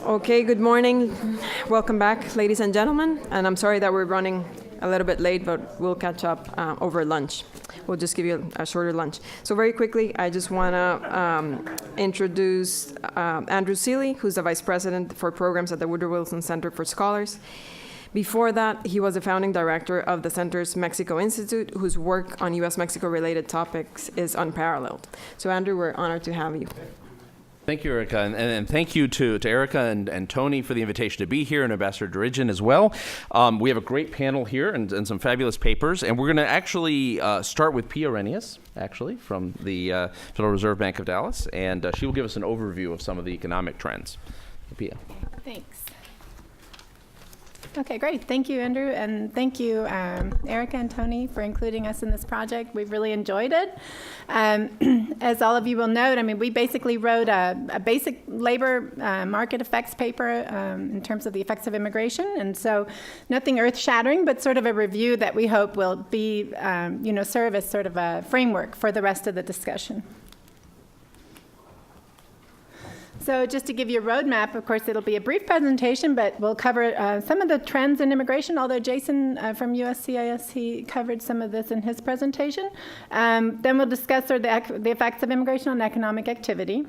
Okay, good morning. Welcome back, ladies and gentlemen. And I'm sorry that we're running a little bit late, but we'll catch up over lunch. We'll just give you a shorter lunch. So very quickly, I just want to introduce Andrew Seeley, who's the Vice President for Programs at the Woodrow Wilson Center for Scholars. Before that, he was the founding director of the Center's Mexico Institute, whose work on U.S.-Mexico-related topics is unparalleled. So Andrew, we're honored to have you. Thank you, Erica, and thank you to Erica and Tony for the invitation to be here, and Ambassador Derigen as well. We have a great panel here and some fabulous papers, and we're going to actually start with Pia Renius, actually, from the Federal Reserve Bank of Dallas, and she will give us an overview of some of the economic trends. Pia. Thanks. Okay, great. Thank you, Andrew, and thank you, Erica and Tony, for including us in this project. We've really enjoyed it. As all of you will note, I mean, we basically wrote a basic labor market effects paper in terms of the effects of immigration, and so nothing earth-shattering, but sort of a review that we hope will be, serve as sort of a framework for the rest of the discussion. So just to give you a roadmap, of course, it'll be a brief presentation, but we'll cover some of the trends in immigration, although Jason from USCIS, he covered some of this in his presentation. Then we'll discuss the effects of immigration on economic activity.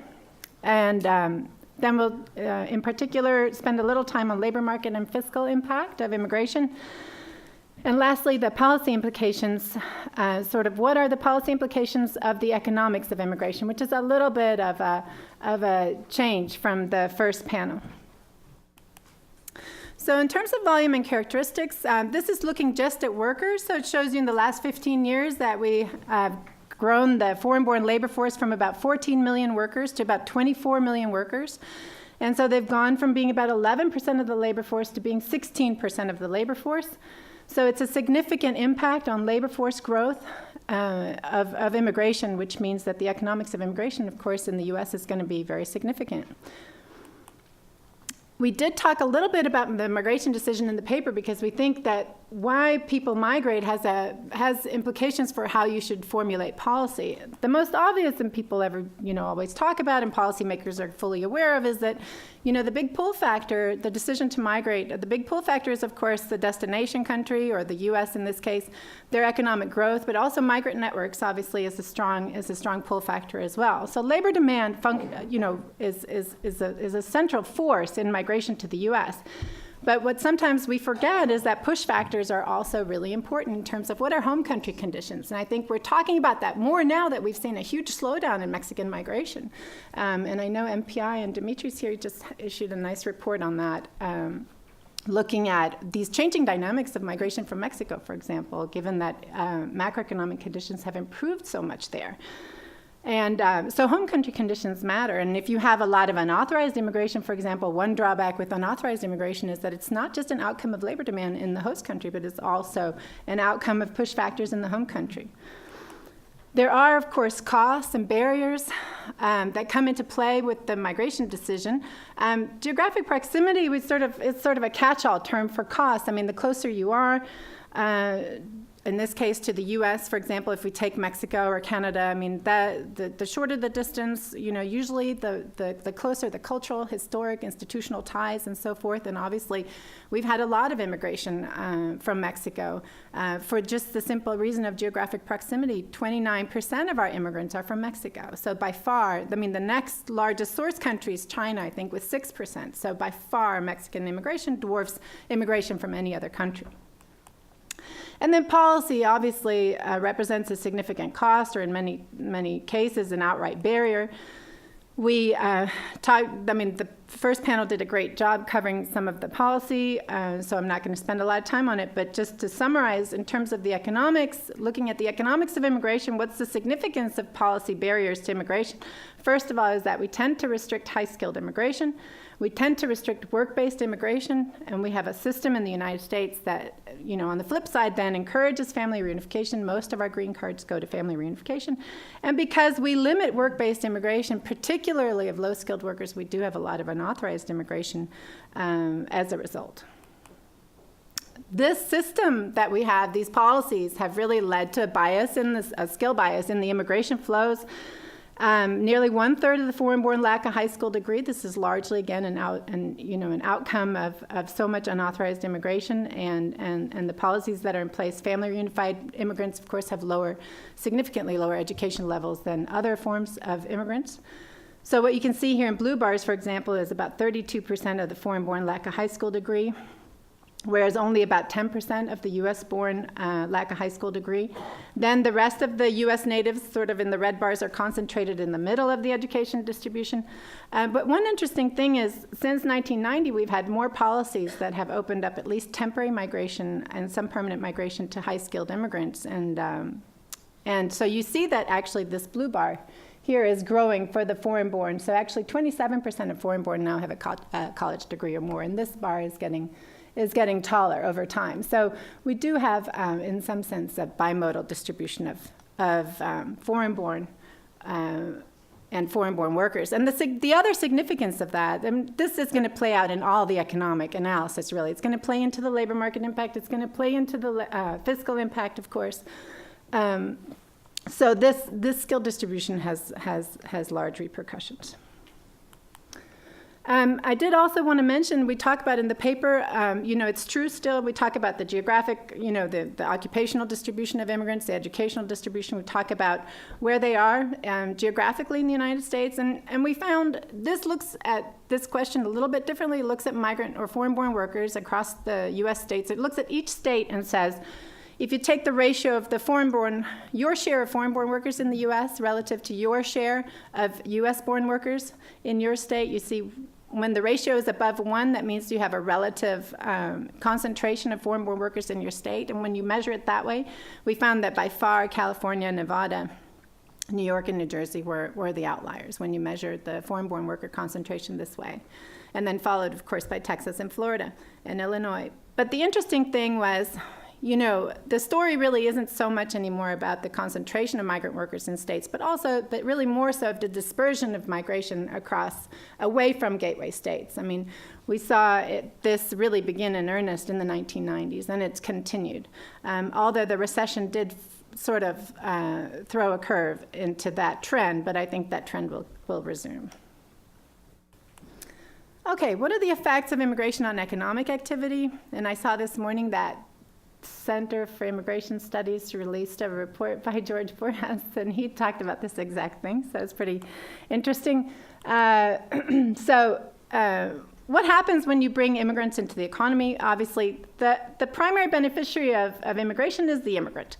And then we'll, in particular, spend a little time on labor market and fiscal impact of immigration. And lastly, the policy implications, what are the policy implications of the economics of immigration, which is a little bit of a change from the first panel. So in terms of volume and characteristics, this is looking just at workers. So it shows you in the last 15 years that we have grown the foreign-born labor force from about 14 million workers to about 24 million workers. And so they've gone from being about 11% of the labor force to being 16% of the labor force. So it's a significant impact on labor force growth of immigration, which means that the economics of immigration, of course, in the U.S. is going to be very significant. We did talk a little bit about the migration decision in the paper because we think that why people migrate has implications for how you should formulate policy. The most obvious, and people always talk about, and policymakers are fully aware of, is that the big pull factor, the decision to migrate, the big pull factor is, of course, the destination country, or the U.S. in this case, their economic growth, but also migrant networks obviously is a strong pull factor as well. So labor demand, is a central force in migration to the U.S. But what sometimes we forget is that push factors are also really important in terms of what are home country conditions. And I think we're talking about that more now that we've seen a huge slowdown in Mexican migration. And I know MPI and Dimitri's here just issued a nice report on that, looking at these changing dynamics of migration from Mexico, for example, given that macroeconomic conditions have improved so much there. And so home country conditions matter. And if you have a lot of unauthorized immigration, for example, one drawback with unauthorized immigration is that it's not just an outcome of labor demand in the host country, but it's also an outcome of push factors in the home country. There are, of course, costs and barriers that come into play with the migration decision. Geographic proximity is sort of a catch-all term for costs. I mean, the closer you are, in this case to the U.S., for example, if we take Mexico or Canada, I mean, the shorter the distance, usually the closer the cultural, historic, institutional ties and so forth. And obviously, we've had a lot of immigration from Mexico for just the simple reason of geographic proximity. 29% of our immigrants are from Mexico. So by far, I mean, the next largest source country is China, I think, with 6%. So by far, Mexican immigration dwarfs immigration from any other country. And then policy obviously represents a significant cost, or in many cases, an outright barrier. We the first panel did a great job covering some of the policy, so I'm not going to spend a lot of time on it, but just to summarize, in terms of the economics, looking at the economics of immigration, what's the significance of policy barriers to immigration? First of all is that we tend to restrict high-skilled immigration. We tend to restrict work-based immigration, and we have a system in the United States that, on the flip side then encourages family reunification. Most of our green cards go to family reunification. And because we limit work-based immigration, particularly of low-skilled workers, we do have a lot of unauthorized immigration as a result. This system that we have, these policies, have really led to a bias a skill bias in the immigration flows. Nearly 1/3 of the foreign-born lack a high school degree. This is largely, again, an outcome of so much unauthorized immigration and the policies that are in place. Family reunified immigrants, of course, have significantly lower education levels than other forms of immigrants. So what you can see here in blue bars, for example, is about 32% of the foreign-born lack a high school degree, whereas only about 10% of the U.S.-born lack a high school degree. Then the rest of the U.S. natives, sort of in the red bars, are concentrated in the middle of the education distribution. But one interesting thing is, since 1990, we've had more policies that have opened up at least temporary migration and some permanent migration to high-skilled immigrants. And so you see that actually this blue bar here is growing for the foreign-born. So actually 27% of foreign-born now have a college degree or more, and this bar is getting taller over time. So we do have, in some sense, a bimodal distribution of foreign-born and foreign-born workers. And the other significance of that, and this is going to play out in all the economic analysis, really. It's going to play into the labor market impact. It's going to play into the fiscal impact, of course. So this skill distribution has large repercussions. I did also want to mention, we talk about in the paper, it's true still, we talk about the geographic, the occupational distribution of immigrants, the educational distribution. We talk about where they are geographically in the United States. And we found this looks at this question a little bit differently. It looks at migrant or foreign-born workers across the U.S. states. It looks at each state and says, if you take the ratio of the your share of foreign-born workers in the U.S. relative to your share of U.S.-born workers in your state, you see when the ratio is above 1, that means you have a relative concentration of foreign-born workers in your state. And when you measure it that way, we found that by far California, Nevada, New York, and New Jersey were the outliers when you measured the foreign-born worker concentration this way. And then followed, of course, by Texas and Florida and Illinois. But the interesting thing was, the story really isn't so much anymore about the concentration of migrant workers in states, but really more so of the dispersion of migration away from gateway states. I mean, we saw this really begin in earnest in the 1990s, and it's continued. Although the recession did sort of throw a curve into that trend, but I think that trend will resume. Okay, what are the effects of immigration on economic activity? And I saw this morning that Center for Immigration Studies released a report by George Borjas, and he talked about this exact thing, so it's pretty interesting. What happens when you bring immigrants into the economy? Obviously, the primary beneficiary of immigration is the immigrant.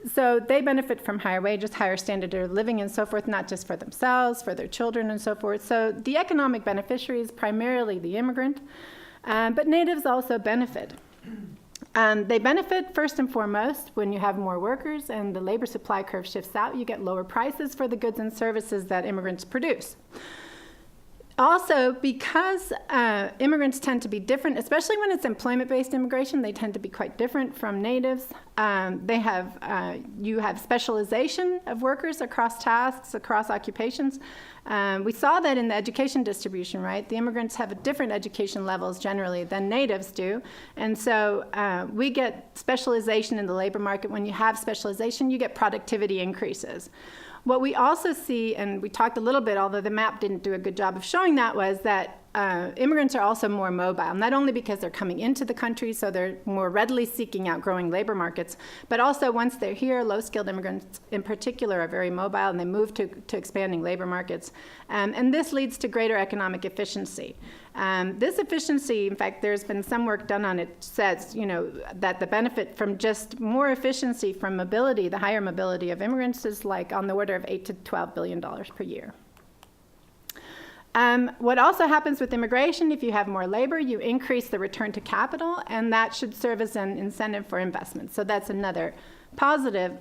So they benefit from higher wages, higher standard of living, and so forth, not just for themselves, for their children, and so forth. So the economic beneficiary is primarily the immigrant, but natives also benefit. They benefit first and foremost when you have more workers and the labor supply curve shifts out. You get lower prices for the goods and services that immigrants produce. Also, because immigrants tend to be different, especially when it's employment-based immigration, they tend to be quite different from natives. You have specialization of workers across tasks, across occupations. We saw that in the education distribution, right? The immigrants have different education levels generally than natives do. And so we get specialization in the labor market. When you have specialization, you get productivity increases. What we also see, and we talked a little bit, although the map didn't do a good job of showing that, was that immigrants are also more mobile, not only because they're coming into the country, so they're more readily seeking out growing labor markets, but also once they're here, low-skilled immigrants in particular are very mobile, and they move to expanding labor markets. And this leads to greater economic efficiency. This efficiency, in fact, there's been some work done on it, says, that the benefit from just more efficiency from mobility, the higher mobility of immigrants, is like on the order of $8 to $12 billion per year. What also happens with immigration, if you have more labor, you increase the return to capital, and that should serve as an incentive for investment. So that's another positive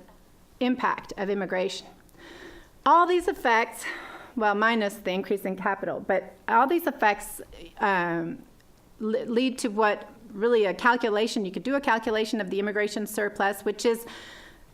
impact of immigration. All these effects, well, minus the increase in capital, but all these effects lead to what really a calculation, you could do a calculation of the immigration surplus, which is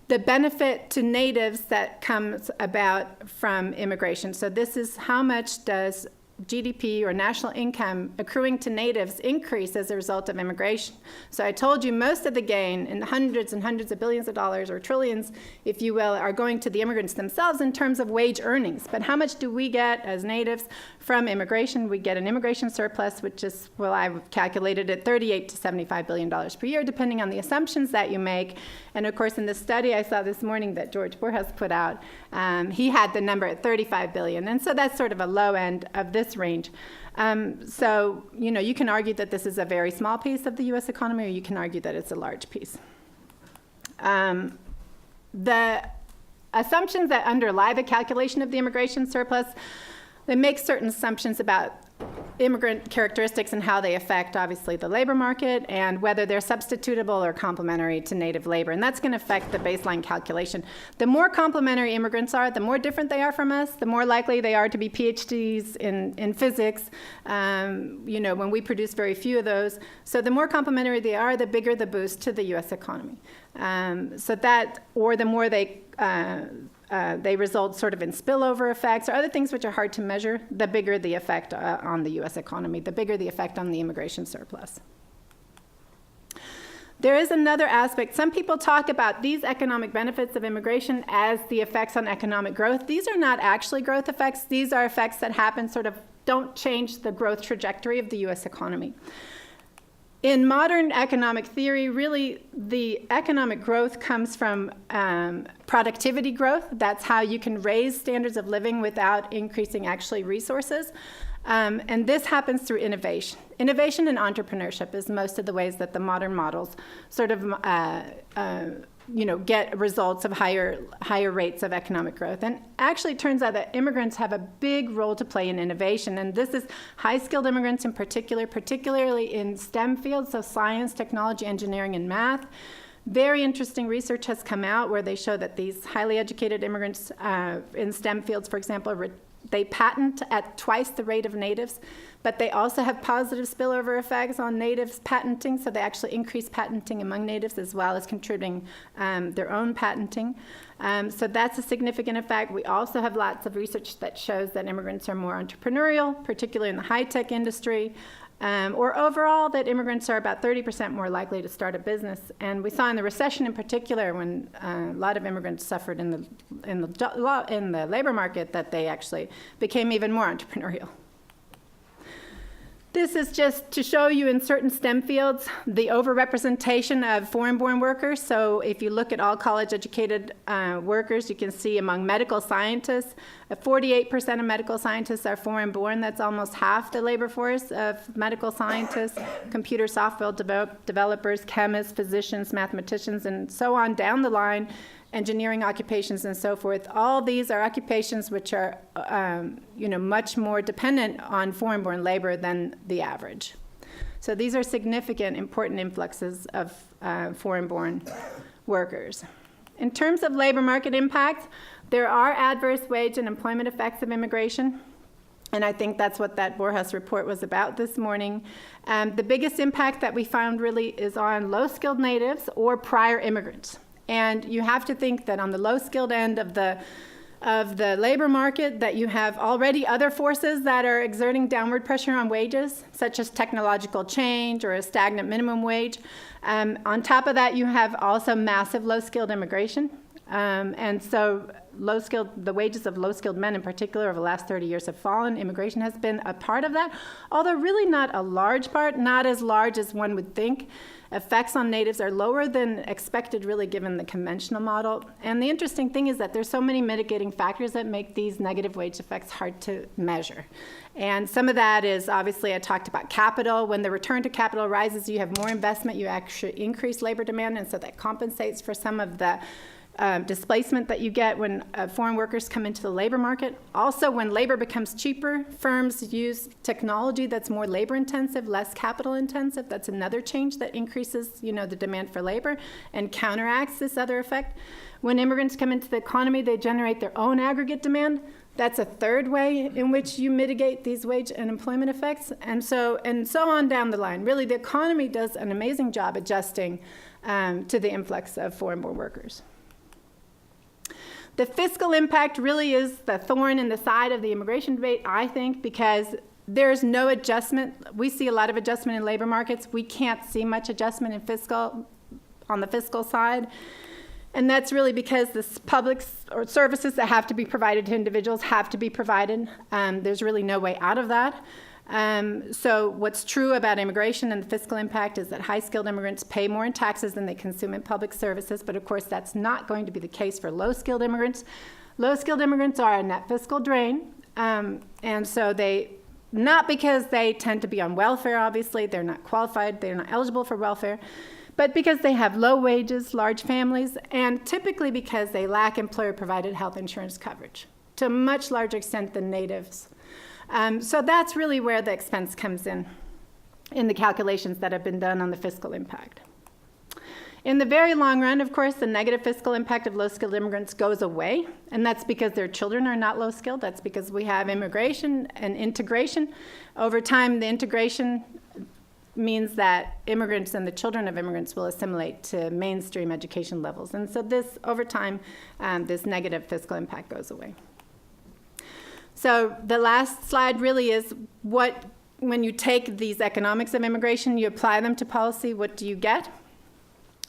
the benefit to natives that comes about from immigration. So this is how much does GDP or national income accruing to natives increase as a result of immigration. So I told you most of the gain, in hundreds and hundreds of billions of dollars, or trillions, if you will, are going to the immigrants themselves in terms of wage earnings. But how much do we get as natives from immigration? We get an immigration surplus, which is, well, I've calculated it $38 to $75 billion per year, depending on the assumptions that you make. And of course, in the study I saw this morning that George Borjas put out, he had the number at 35 billion. And so that's sort of a low end of this range. So, you know, you can argue that this is a very small piece of the U.S. economy, or you can argue that it's a large piece. The assumptions that underlie the calculation of the immigration surplus, they make certain assumptions about immigrant characteristics and how they affect, obviously, the labor market and whether they're substitutable or complementary to native labor. And that's going to affect the baseline calculation. The more complementary immigrants are, the more different they are from us, the more likely they are to be PhDs in physics, you know, when we produce very few of those. So the more complementary they are, the bigger the boost to the U.S. economy. So that, or the more they result sort of in spillover effects or other things which are hard to measure, the bigger the effect on the U.S. economy, the bigger the effect on the immigration surplus. There is another aspect. Some people talk about these economic benefits of immigration as the effects on economic growth. These are not actually growth effects. These are effects that happen, sort of don't change the growth trajectory of the U.S. economy. In modern economic theory, really, the economic growth comes from productivity growth. That's how you can raise standards of living without increasing, actually, resources. And this happens through innovation. Innovation and entrepreneurship is most of the ways that the modern models sort of you know, get results of higher rates of economic growth. And actually, it turns out that immigrants have a big role to play in innovation. And this is high-skilled immigrants in particular, particularly in STEM fields, so science, technology, engineering, and math. Very interesting research has come out where they show that these highly educated immigrants in STEM fields, for example, they patent at twice the rate of natives, but they also have positive spillover effects on natives patenting, so they actually increase patenting among natives as well as contributing their own patenting. So that's a significant effect. We also have lots of research that shows that immigrants are more entrepreneurial, particularly in the high-tech industry, or overall that immigrants are about 30% more likely to start a business. And we saw in the recession in particular, when a lot of immigrants suffered in the labor market, that they actually became even more entrepreneurial. This is just to show you in certain STEM fields the overrepresentation of foreign-born workers. So if you look at all college-educated workers, you can see among medical scientists, 48% of medical scientists are foreign-born. That's almost half the labor force of medical scientists, computer software developers, chemists, physicians, mathematicians, and so on down the line. Engineering occupations and so forth. All these are occupations which are, you know, much more dependent on foreign-born labor than the average. So these are significant, important influxes of foreign-born workers. In terms of labor market impact, there are adverse wage and employment effects of immigration. And I think that's what that Borjas report was about this morning. The biggest impact that we found really is on low-skilled natives or prior immigrants. And you have to think that on the low-skilled end of the labor market, that you have already other forces that are exerting downward pressure on wages, such as technological change or a stagnant minimum wage. On top of that, you have also massive low-skilled immigration. And so the wages of low-skilled men in particular over the last 30 years have fallen. Immigration has been a part of that, although really not a large part, not as large as one would think. Effects on natives are lower than expected, really, given the conventional model. And the interesting thing is that there's so many mitigating factors that make these negative wage effects hard to measure. And some of that is, obviously, I talked about capital. When the return to capital rises, you have more investment, you actually increase labor demand, and so that compensates for some of the displacement that you get when foreign workers come into the labor market. Also, when labor becomes cheaper, firms use technology that's more labor intensive, less capital intensive. That's another change that increases, you know, the demand for labor and counteracts this other effect. When immigrants come into the economy, they generate their own aggregate demand. That's a third way in which you mitigate these wage and employment effects, and so on down the line. Really, the economy does an amazing job adjusting to the influx of foreign-born workers. The fiscal impact really is the thorn in the side of the immigration debate, I think, because there's no adjustment. We see a lot of adjustment in labor markets. We can't see much adjustment in on the fiscal side. And that's really because the public or services that have to be provided to individuals have to be provided. There's really no way out of that. So what's true about immigration and the fiscal impact is that high-skilled immigrants pay more in taxes than they consume in public services, but of course that's not going to be the case for low-skilled immigrants. Low-skilled immigrants are a net fiscal drain, and so not because they tend to be on welfare, obviously, they're not qualified, they're not eligible for welfare, but because they have low wages, large families, and typically because they lack employer-provided health insurance coverage to a much larger extent than natives. So that's really where the expense comes in the calculations that have been done on the fiscal impact. In the very long run, of course, the negative fiscal impact of low-skilled immigrants goes away, and that's because their children are not low-skilled. That's because we have immigration and integration. Over time, the integration means that immigrants and the children of immigrants will assimilate to mainstream education levels. And so this, over time, this negative fiscal impact goes away. So the last slide really is when you take these economics of immigration, you apply them to policy, what do you get?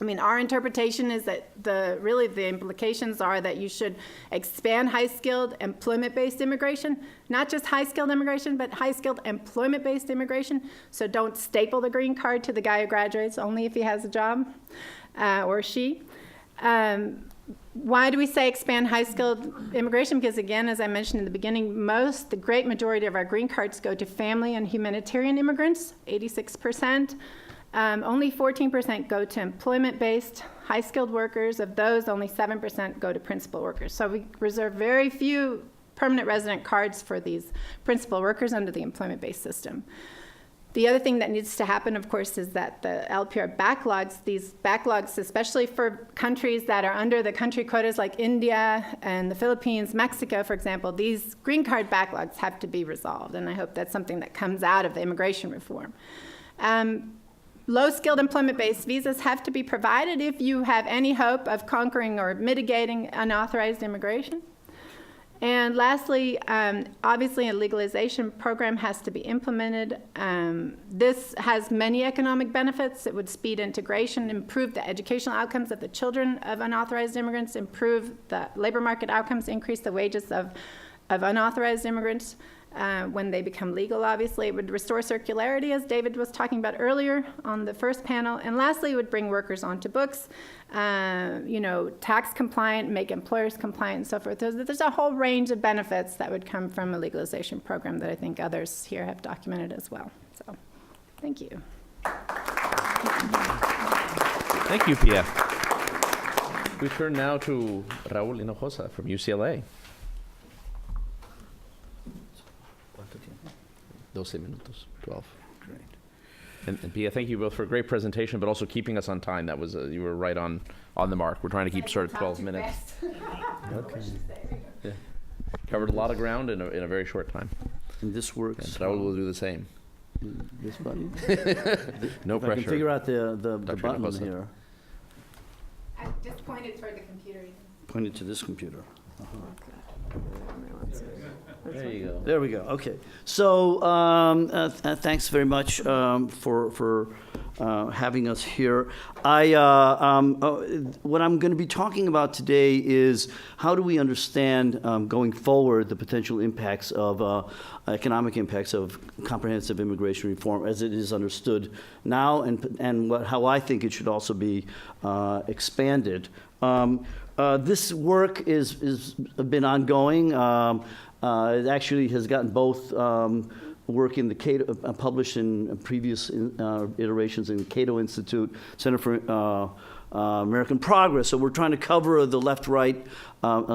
I mean, our interpretation is that the implications are that you should expand high-skilled employment-based immigration, not just high-skilled immigration, but high-skilled employment-based immigration. So don't staple the green card to the guy who graduates, only if he has a job, or she. Why do we say expand high-skilled immigration? Because again, as I mentioned in the beginning, the great majority of our green cards go to family and humanitarian immigrants, 86%. Only 14% go to employment-based high-skilled workers. Of those, only 7% go to principal workers. So we reserve very few permanent resident cards for these principal workers under the employment-based system. The other thing that needs to happen, of course, is that the LPR backlogs, these backlogs, especially for countries that are under the country quotas like India and the Philippines, Mexico, for example, these green card backlogs have to be resolved, and I hope that's something that comes out of the immigration reform. Low-skilled employment-based visas have to be provided if you have any hope of conquering or mitigating unauthorized immigration. And lastly, obviously a legalization program has to be implemented. This has many economic benefits. It would speed integration, improve the educational outcomes of the children of unauthorized immigrants, improve the labor market outcomes, increase the wages of unauthorized immigrants. When they become legal, obviously. It would restore circularity, as David was talking about earlier on the first panel. And lastly, it would bring workers onto books, tax compliant, make employers compliant, and so forth. There's a whole range of benefits that would come from a legalization program that I think others here have documented as well. So, thank you. Thank you, Pia. We turn now to Raul Hinojosa from UCLA. 12 minutos, 12. Great. And Pia, thank you both for a great presentation, but also keeping us on time. That was, you were right on the mark. We're trying to keep sort of 12 minutes. Okay. Yeah. Covered a lot of ground in a very short time. And this works. And Raul will do the same. This button? No pressure. I can figure out the button Hinojosa. here. I just pointed toward the computer. Point it to this computer. There you go. There we go. Okay. So thanks very much for having us here. What I'm going to be talking about today is how do we understand going forward the potential impacts of economic impacts of comprehensive immigration reform as it is understood now, and how I think it should also be expanded. This work is been ongoing. It actually has gotten both work in the Cato, published in previous iterations in the Cato Institute, Center for American Progress. So we're trying to cover the left-right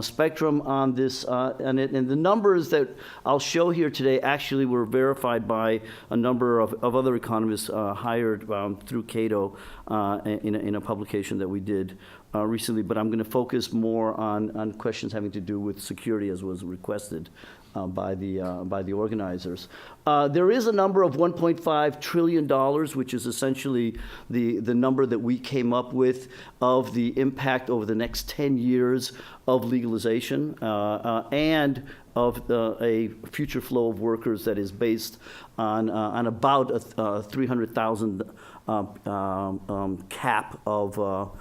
spectrum on this, and the numbers that I'll show here today actually were verified by a number of other economists hired through Cato in a publication that we did recently, but I'm going to focus more on questions having to do with security as was requested by the organizers. There is a number of $1.5 trillion, which is essentially the number that we came up with of the impact over the next 10 years of legalization and of a future flow of workers that is based on about a 300,000 cap of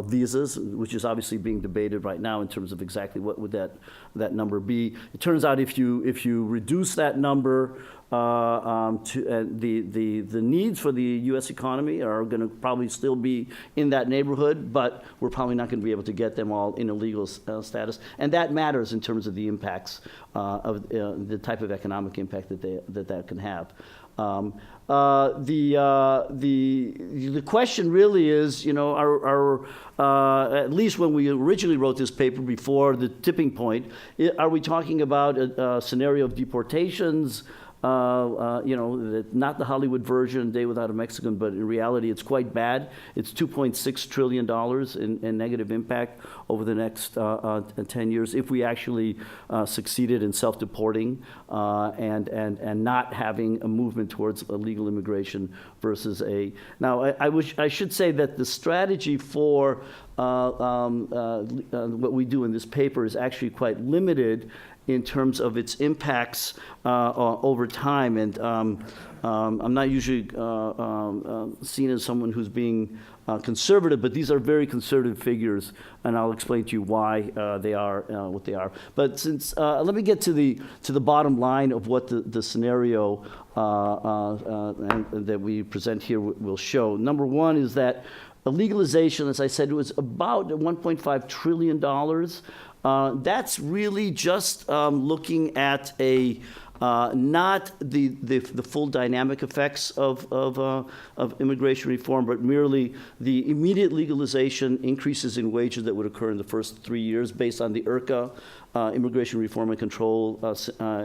visas, which is obviously being debated right now in terms of exactly what would that number be. It turns out if you reduce that number, the needs for the U.S. economy are going to probably still be in that neighborhood, but we're probably not going to be able to get them all in a legal status, and that matters in terms of the impacts of the type of economic impact that can have. The question really is, at least when we originally wrote this paper before the tipping point, are we talking about a scenario of deportations? Not the Hollywood version, Day Without a Mexican, but in reality it's quite bad. It's $2.6 trillion in negative impact over the next 10 years if we actually succeeded in self-deporting and not having a movement towards illegal immigration versus a... Now, I should say that the strategy for what we do in this paper is actually quite limited in terms of its impacts over time. And I'm not usually seen as someone who's being conservative, but these are very conservative figures, and I'll explain to you why they are what they are. But since let me get to the bottom line of what the scenario that we present here will show. Number one is that legalization, as I said, was about $1.5 trillion. That's really just looking at not the full dynamic effects of immigration reform, but merely the immediate legalization increases in wages that would occur in the first 3 years based on the IRCA, Immigration Reform and Control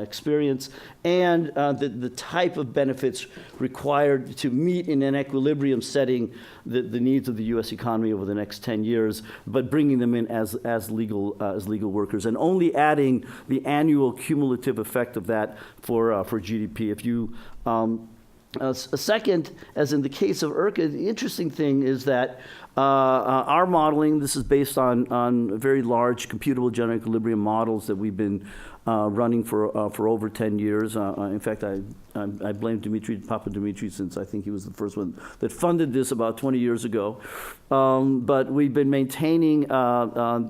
experience, and the type of benefits required to meet in an equilibrium setting the needs of the U.S. economy over the next 10 years, but bringing them in as legal workers, and only adding the annual cumulative effect of that for GDP. If you a second, as in the case of IRCA, the interesting thing is that our modeling, this is based on very large computable general equilibrium models that we've been running for over 10 years. In fact, I blame Papa Dimitri, since I think he was the first one that funded this about 20 years ago. But we've been maintaining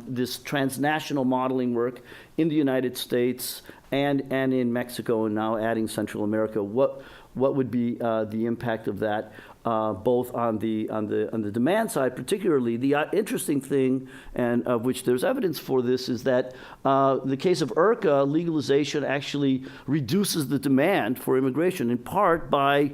this transnational modeling work in the United States and in Mexico, and now adding Central America. What would be the impact of that, both on the demand side, particularly? The interesting thing, and of which there's evidence for this, is that the case of IRCA, legalization actually reduces the demand for immigration, in part by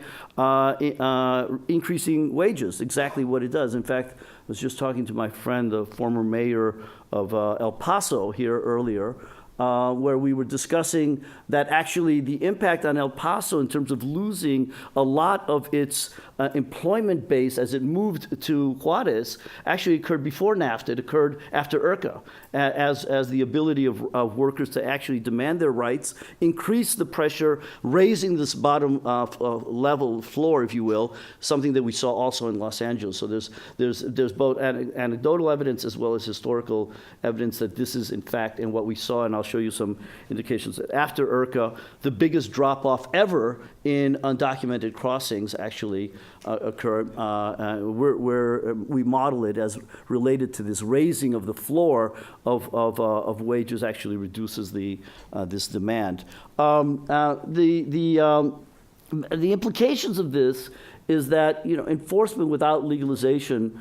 increasing wages, exactly what it does. In fact, I was just talking to my friend, the former mayor of El Paso here earlier, where we were discussing that actually the impact on El Paso in terms of losing a lot of its employment base as it moved to Juarez actually occurred before NAFTA. It occurred after IRCA, as the ability of workers to actually demand their rights increased the pressure, raising this bottom level floor, if you will, something that we saw also in Los Angeles. So there's both anecdotal evidence as well as historical evidence that this is in fact, and what we saw, and I'll show you some indications that after IRCA, the biggest drop-off ever in undocumented crossings actually occurred, where we model it as related to this raising of the floor of wages actually reduces this demand. The implications of this is that enforcement without legalization,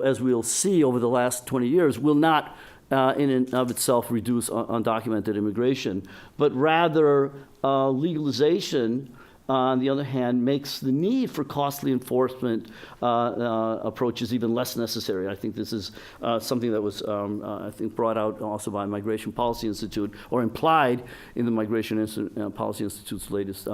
as we'll see over the last 20 years, will not in and of itself reduce undocumented immigration, but rather legalization on the other hand, makes the need for costly enforcement approaches even less necessary. I think this is something that was, I think, brought out also by Migration Policy Institute, or implied in the Migration Policy Institute's latest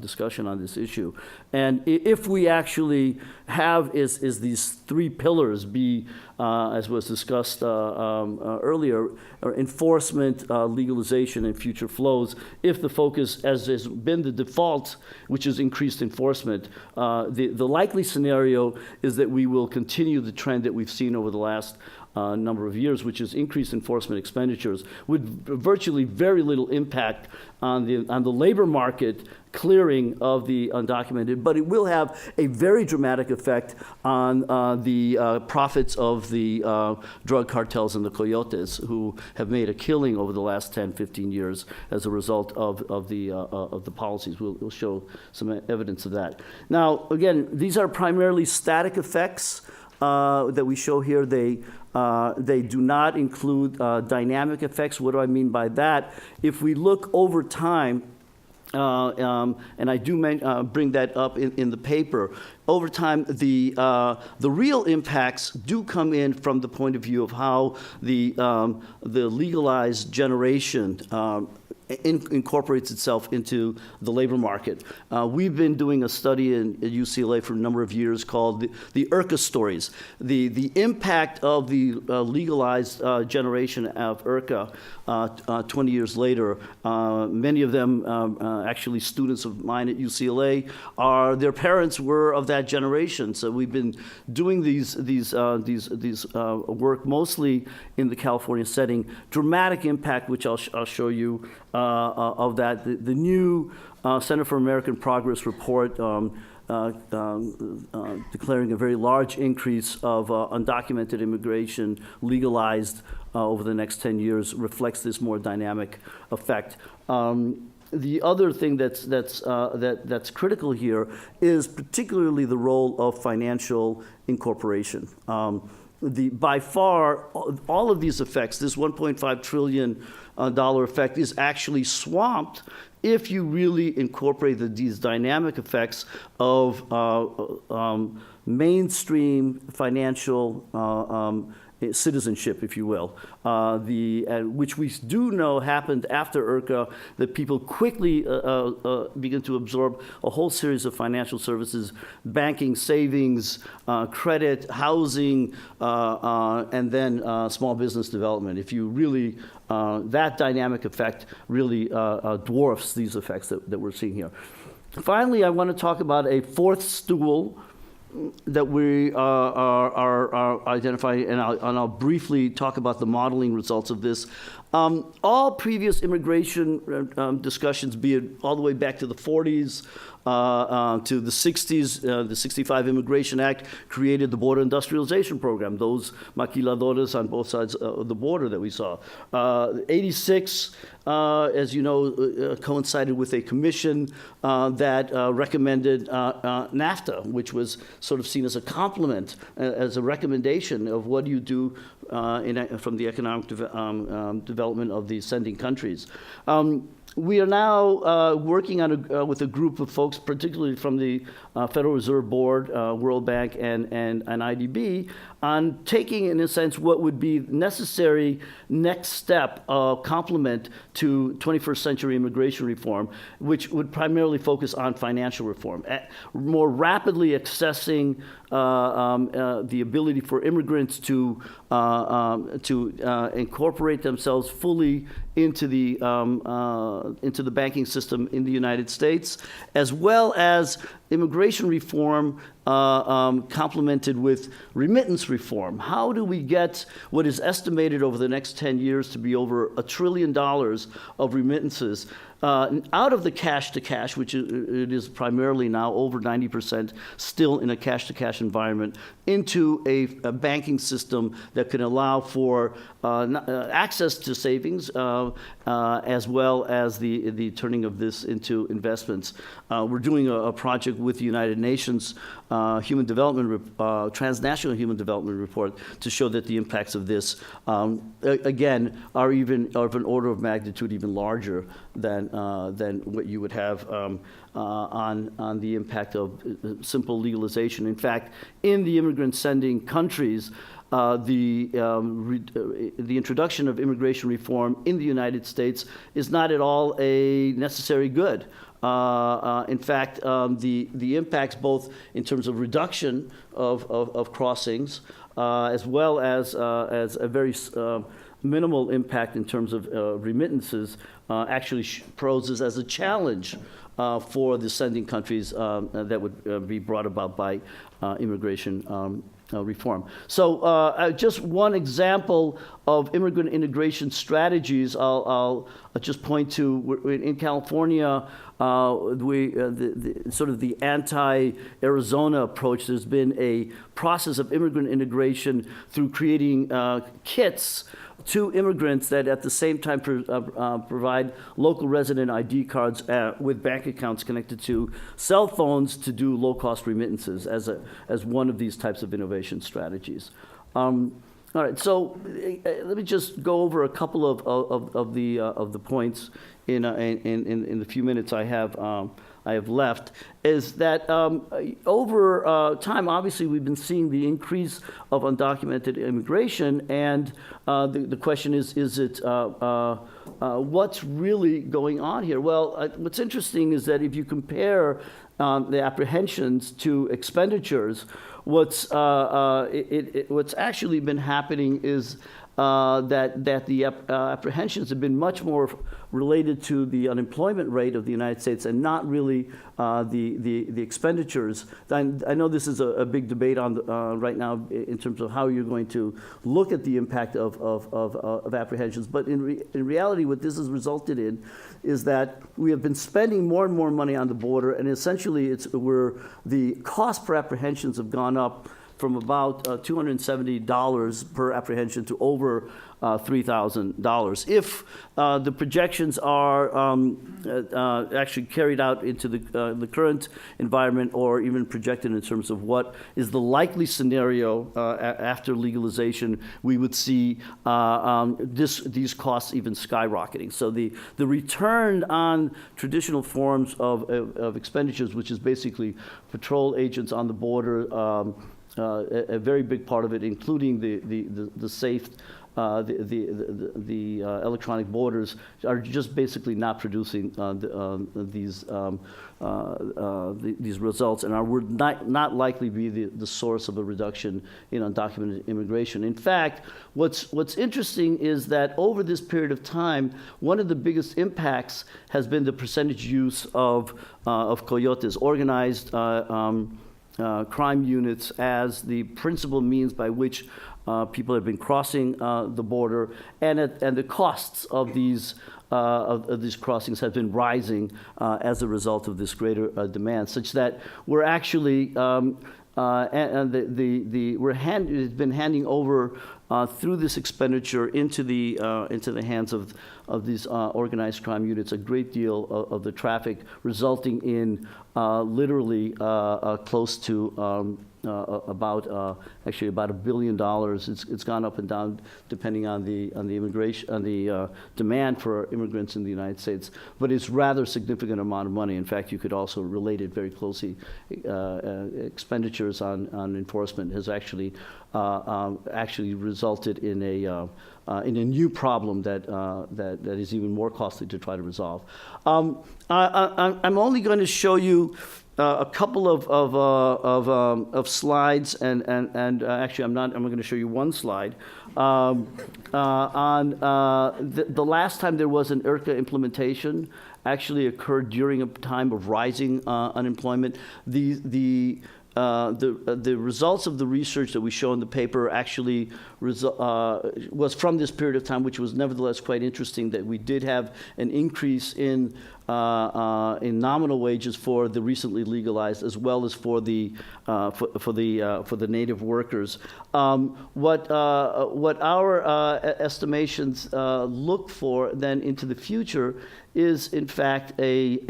discussion on this issue. And if we actually have is these three pillars be, as was discussed earlier, or enforcement, legalization, and future flows, if the focus, as has been the default, which is increased enforcement, the likely scenario is that we will continue the trend that we've seen over the last number of years, which is increased enforcement expenditures with virtually very little impact on the labor market clearing of the undocumented, but it will have a very dramatic effect on the profits of the drug cartels and the coyotes, who have made a killing over the last 10, 15 years as a result of the policies. We'll show some evidence of that. Now, again, these are primarily static effects that we show here. They do not include dynamic effects. What do I mean by that? If we look over time, and I do bring that up in the paper, over time, the real impacts do come in from the point of view of how the legalized generation incorporates itself into the labor market. We've been doing a study at UCLA for a number of years called the IRCA stories. The impact of the legalized generation of IRCA 20 years later. Many of them, actually students of mine at UCLA, their parents were of that generation. So we've been doing these work mostly in the California setting. Dramatic impact, which I'll show you, of that. The new Center for American Progress report declaring a very large increase of undocumented immigration legalized over the next 10 years reflects this more dynamic effect. The other thing that's critical here is particularly the role of financial incorporation. By far, all of these effects, this $1.5 trillion effect, is actually swamped if you really incorporate these dynamic effects of mainstream financial citizenship, if you will, which we do know happened after IRCA, that people quickly begin to absorb a whole series of financial services, banking, savings, credit, housing, and then small business development. If you really, that dynamic effect really dwarfs these effects that we're seeing here. Finally, I want to talk about a fourth stool that we are identifying, and I'll briefly talk about the modeling results of this. All previous immigration discussions, be it all the way back to the 40s, to the 60s, the 65 Immigration Act created the Border Industrialization Program, those maquiladores on both sides of the border that we saw. 86, as you know, coincided with a commission that recommended NAFTA, which was sort of seen as a complement, as a recommendation of what do you do from the economic development of the sending countries. We are now working on with a group of folks, particularly from the Federal Reserve Board, World Bank, and IDB, on taking, in a sense, what would be necessary next step complement to 21st century immigration reform, which would primarily focus on financial reform, more rapidly accessing the ability for immigrants to incorporate themselves fully into the banking system in the United States, as well as immigration reform complemented with remittance reform. How do we get what is estimated over the next 10 years to be over $1 trillion of remittances out of the cash-to-cash, which it is primarily now over 90% still in a cash-to-cash environment, into a banking system that can allow for access to savings as well as the turning of this into investments. We're doing a project with the United Nations Human Development, Transnational Human Development Report to show that the impacts of this, again, are even of an order of magnitude even larger than than what you would have on the impact of simple legalization. In fact, in the immigrant-sending countries, the introduction of immigration reform in the United States is not at all a necessary good. In fact, the impacts both in terms of reduction of crossings, as well as a very minimal impact in terms of remittances, actually poses as a challenge for the sending countries that would be brought about by immigration reform. So just one example of immigrant integration strategies I'll just point to. In California, sort of the anti-Arizona approach, there's been a process of immigrant integration through creating kits to immigrants that at the same time provide local resident ID cards with bank accounts connected to cell phones to do low-cost remittances as one of these types of innovation strategies. All right, so let me just go over a couple of the points in the few minutes I have left. Is that over time, obviously, we've been seeing the increase of undocumented immigration, and the question is it what's really going on here? Well, what's interesting is that if you compare the apprehensions to expenditures, what's actually been happening is that the apprehensions have been much more related to the unemployment rate of the United States and not really the expenditures. I know this is a big debate on right now in terms of how you're going to look at the impact of apprehensions, but in reality what this has resulted in is that we have been spending more and more money on the border, and essentially the cost per apprehensions have gone up from about $270 per apprehension to over $3,000. If the projections are actually carried out into the current environment, or even projected in terms of what is the likely scenario after legalization, we would see these costs even skyrocketing. So the return on traditional forms of expenditures, which is basically patrol agents on the border, a very big part of it, including the safe, the electronic borders, are just basically not producing these results, and would not likely be the source of a reduction in undocumented immigration. In fact, what's interesting is that over this period of time, one of the biggest impacts has been the percentage use of coyotes, organized crime units, as the principal means by which people have been crossing the border, and the costs of these crossings have been rising as a result of this greater demand, such that we're actually it's been handing over through this expenditure into the hands of these organized crime units a great deal of the traffic, resulting in literally close to about $1 billion. It's gone up and down depending on the demand for immigrants in the United States, but it's rather significant amount of money. In fact, you could also relate it very closely. Expenditures on enforcement has actually resulted in a new problem that is even more costly to try to resolve. I'm only going to show you a couple of slides, and actually I'm going to show you one slide on the last time there was an IRCA implementation. Actually occurred during a time of rising unemployment. The results of the research that we show in the paper actually was from this period of time, which was nevertheless quite interesting, that we did have an increase in nominal wages for the recently legalized, as well as for the native workers. What our estimations look for then into the future is, in fact, a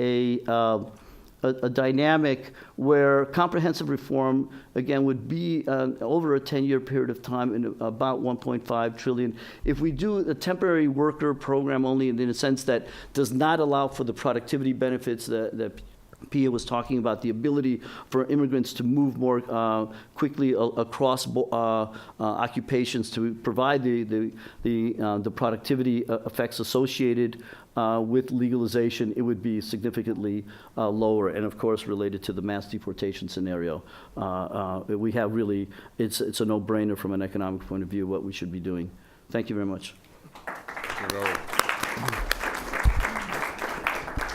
a dynamic where comprehensive reform, again, would be over a 10-year period of time in about 1.5 trillion. If we do a temporary worker program only in a sense that does not allow for the productivity benefits that Pia was talking about, the ability for immigrants to move more quickly across occupations to provide the productivity effects associated with legalization, it would be significantly lower. And of course, related to the mass deportation scenario, we have really, it's a no-brainer from an economic point of view what we should be doing. Thank you very much.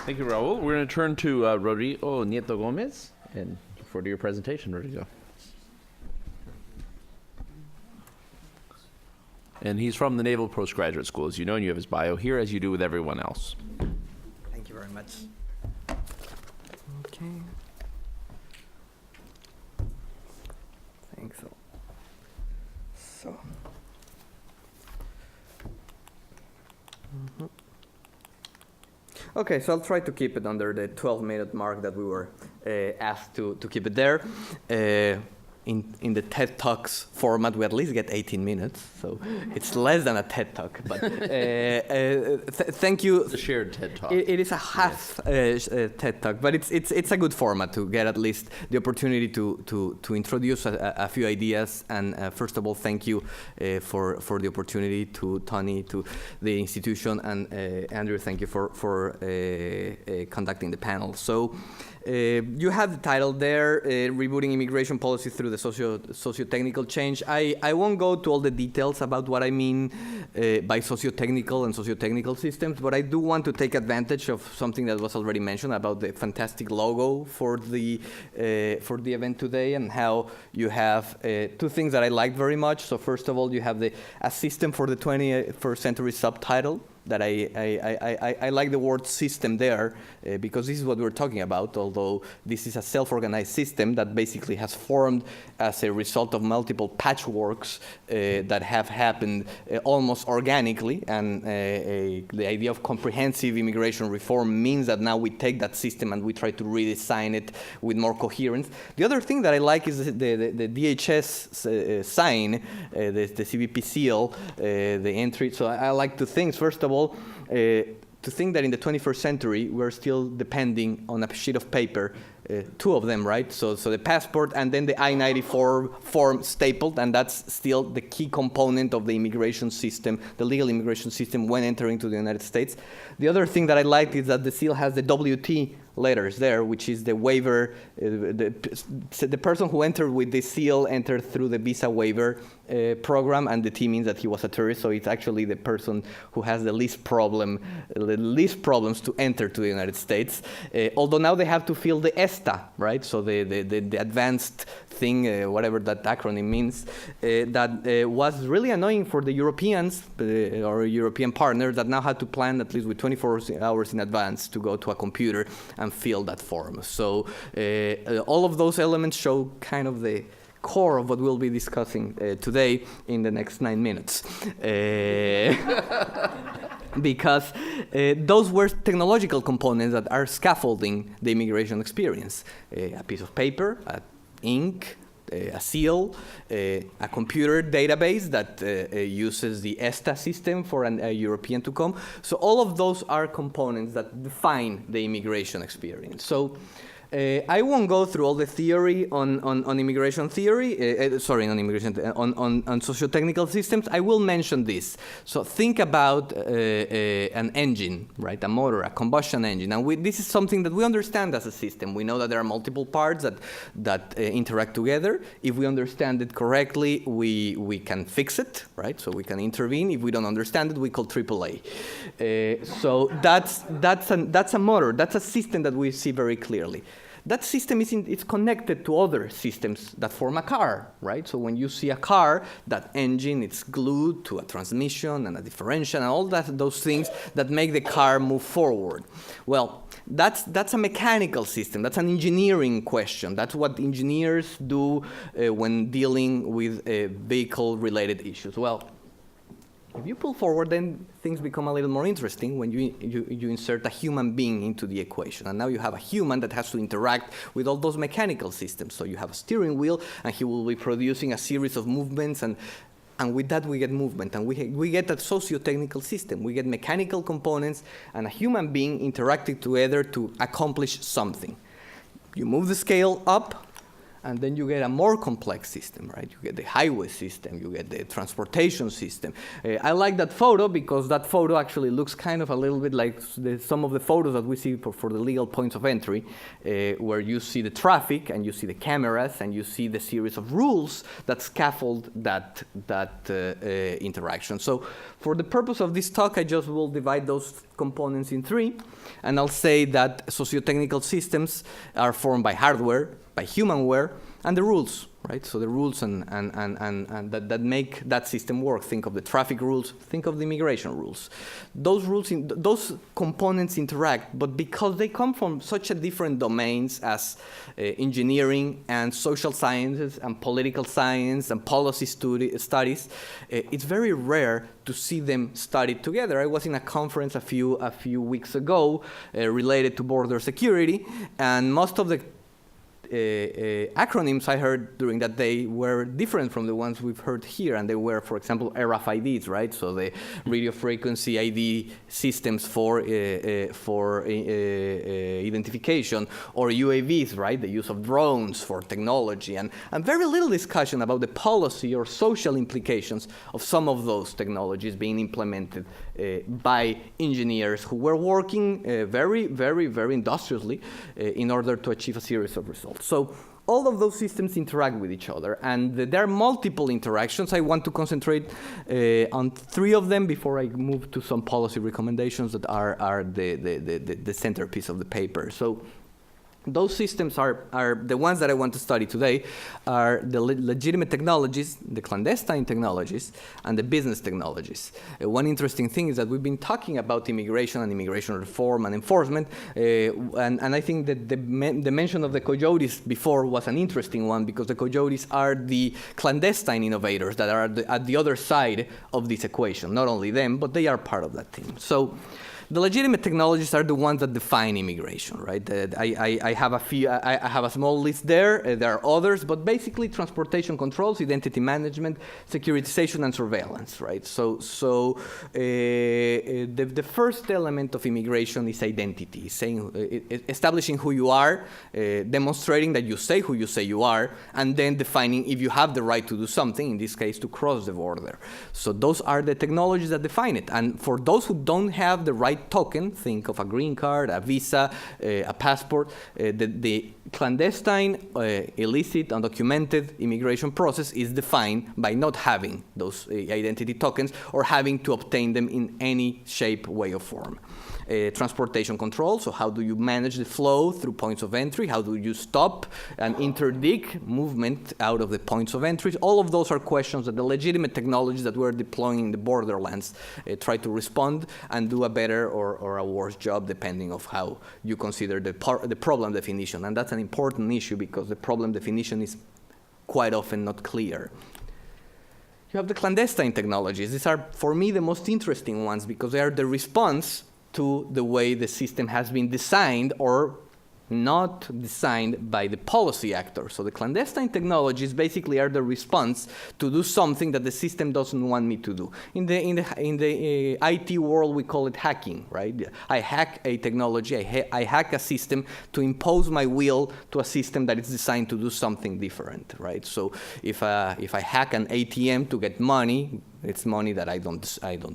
Thank you, Raul. We're going to turn to Rodrigo Nieto-Gómez and for your presentation, Rodrigo. And he's from the Naval Postgraduate School, as you know, and you have his bio here, as you do with everyone else. Thank you very much. Okay. Thanks. So. Okay, so I'll try to keep it under the 12-minute mark that we were asked to keep it there. In the TED Talks format, we at least get 18 minutes, so it's less than a TED Talk. But thank you. It's a shared TED Talk. It is a half TED Talk, but it's a good format to get at least the opportunity to introduce a few ideas. And first of all, thank you for the opportunity, to Tony, to the institution, and Andrew, thank you for conducting the panel. So. You have the title there, Rebooting Immigration Policy Through the Socio-Technical Change. I won't go to all the details about what I mean by socio-technical and socio-technical systems, but I do want to take advantage of something that was already mentioned about the fantastic logo for the event today, and how you have two things that I like very much. So first of all, you have a system for the 21st century subtitle. That I like the word system there because this is what we're talking about, although this is a self-organized system that basically has formed as a result of multiple patchworks that have happened almost organically. And the idea of comprehensive immigration reform means that now we take that system and we try to redesign it with more coherence. The other thing that I like is the DHS sign, the CBP seal, the entry. So I like two things. First of all, to think that in the 21st century, we're still depending on a sheet of paper, two of them, right? So the passport and then the I-94 form stapled, and that's still the key component of the immigration system, the legal immigration system when entering to the United States. The other thing that I liked is that the seal has the WT letters there, which is the waiver. The person who entered with the seal entered through the visa waiver program, and the T means that he was a tourist. So it's actually the person who has the least problems to enter to the United States. Although now they have to fill the ESTA, right? So the advanced thing, whatever that acronym means, that was really annoying for the Europeans or European partners that now had to plan at least with 24 hours in advance to go to a computer and fill that form. So all of those elements show kind of the core of what we'll be discussing today in the next 9 minutes. Because those were technological components that are scaffolding the immigration experience. A piece of paper, ink, a seal, a computer database that uses the ESTA system for a European to come. So all of those are components that define the immigration experience. So I won't go through all the theory on immigration theory, on socio-technical systems. I will mention this. So think about an engine, right? A motor, a combustion engine. And this is something that we understand as a system. We know that there are multiple parts that interact together. If we understand it correctly, we can fix it, right? So we can intervene. If we don't understand it, we call AAA. So that's a motor. That's a system that we see very clearly. That system it's connected to other systems that form a car, right? So when you see a car, that engine, it's glued to a transmission and a differential and all those things that make the car move forward. Well, that's a mechanical system. That's an engineering question. That's what engineers do when dealing with vehicle-related issues. Well, If you pull forward, then things become a little more interesting when you insert a human being into the equation. And now you have a human that has to interact with all those mechanical systems. So you have a steering wheel, and he will be producing a series of movements, and with that we get movement. And we get a socio-technical system. We get mechanical components and a human being interacting together to accomplish something. You move the scale up, and then you get a more complex system, right? You get the highway system, you get the transportation system. I like that photo because that photo actually looks kind of a little bit like some of the photos that we see for the legal points of entry, where you see the traffic and you see the cameras and you see the series of rules that scaffold that interaction. So for the purpose of this talk, I just will divide those components in three, and I'll say that socio-technical systems are formed by hardware, by humanware, and the rules, right? So the rules and that make that system work. Think of the traffic rules, think of the immigration rules. Those rules, those components interact, but because they come from such a different domains as engineering and social sciences and political science and policy studies, it's very rare to see them studied together. I was in a conference a few weeks ago related to border security, and most of the acronyms I heard during that day were different from the ones we've heard here, and they were, for example, RFIDs, right? So the radio frequency ID systems for identification, or UAVs, right? The use of drones for technology, and very little discussion about the policy or social implications of some of those technologies being implemented by engineers who were working very, very, very industriously in order to achieve a series of results. So all of those systems interact with each other, and there are multiple interactions. I want to concentrate on three of them before I move to some policy recommendations that are the centerpiece of the paper. So those systems are the ones that I want to study today, are the legitimate technologies, the clandestine technologies, and the business technologies. One interesting thing is that we've been talking about immigration and immigration reform and enforcement, and I think that the mention of the coyotes before was an interesting one, because the coyotes are the clandestine innovators that are at the other side of this equation. Not only them, but they are part of that team. So the legitimate technologies are the ones that define immigration, right? I have a few. I have a small list there. There are others, but basically transportation controls, identity management, securitization, and surveillance, right? So the first element of immigration is identity, establishing who you are, demonstrating that you say who you say you are, and then defining if you have the right to do something, in this case, to cross the border. So those are the technologies that define it. And for those who don't have the right token, think of a green card, a visa, a passport, the clandestine, illicit, undocumented immigration process is defined by not having those identity tokens or having to obtain them in any shape, way, or form. Transportation control, so how do you manage the flow through points of entry? How do you stop and interdict movement out of the points of entry? All of those are questions that the legitimate technologies that we're deploying in the borderlands try to respond and do a better or a worse job, depending of how you consider the problem definition. And that's an important issue because the problem definition is quite often not clear. You have the clandestine technologies. These are, for me, the most interesting ones because they are the response to the way the system has been designed or not designed by the policy actor. So the clandestine technologies basically are the response to do something that the system doesn't want me to do. In the IT world, we call it hacking, right? I hack a technology, I hack a system to impose my will to a system that is designed to do something different, right? So if I hack an ATM to get money, it's money that I don't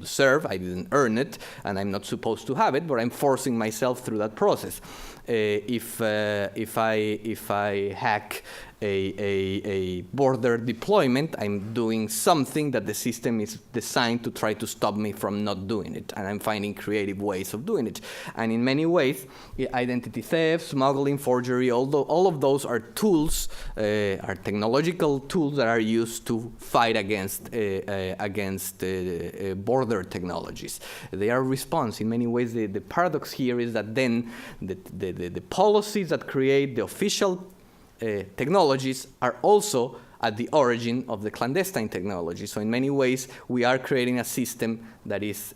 deserve, I didn't earn it, and I'm not supposed to have it, but I'm forcing myself through that process. If I hack a border deployment, I'm doing something that the system is designed to try to stop me from not doing it, and I'm finding creative ways of doing it. And in many ways, identity theft, smuggling, forgery, all of those are tools, are technological tools that are used to fight against border technologies. They are a response. In many ways, the paradox here is that then the policies that create the official technologies are also at the origin of the clandestine technology. So in many ways, we are creating a system that is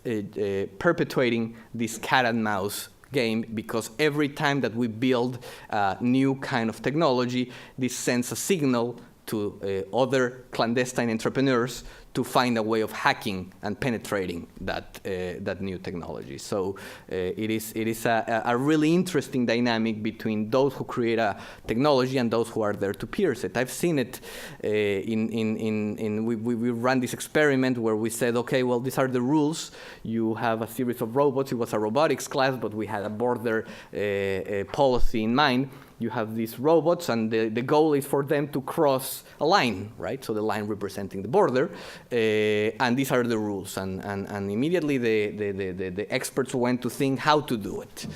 perpetuating this cat and mouse game, because every time that we build a new kind of technology, this sends a signal to other clandestine entrepreneurs to find a way of hacking and penetrating that new technology. So it is a really interesting dynamic between those who create a technology and those who are there to pierce it. I've seen it we ran this experiment where we said, okay, well, these are the rules. You have a series of robots. It was a robotics class, but we had a border policy in mind. You have these robots, and the goal is for them to cross a line, right? So the line representing the border, and these are the rules. And immediately the experts went to think how to do it.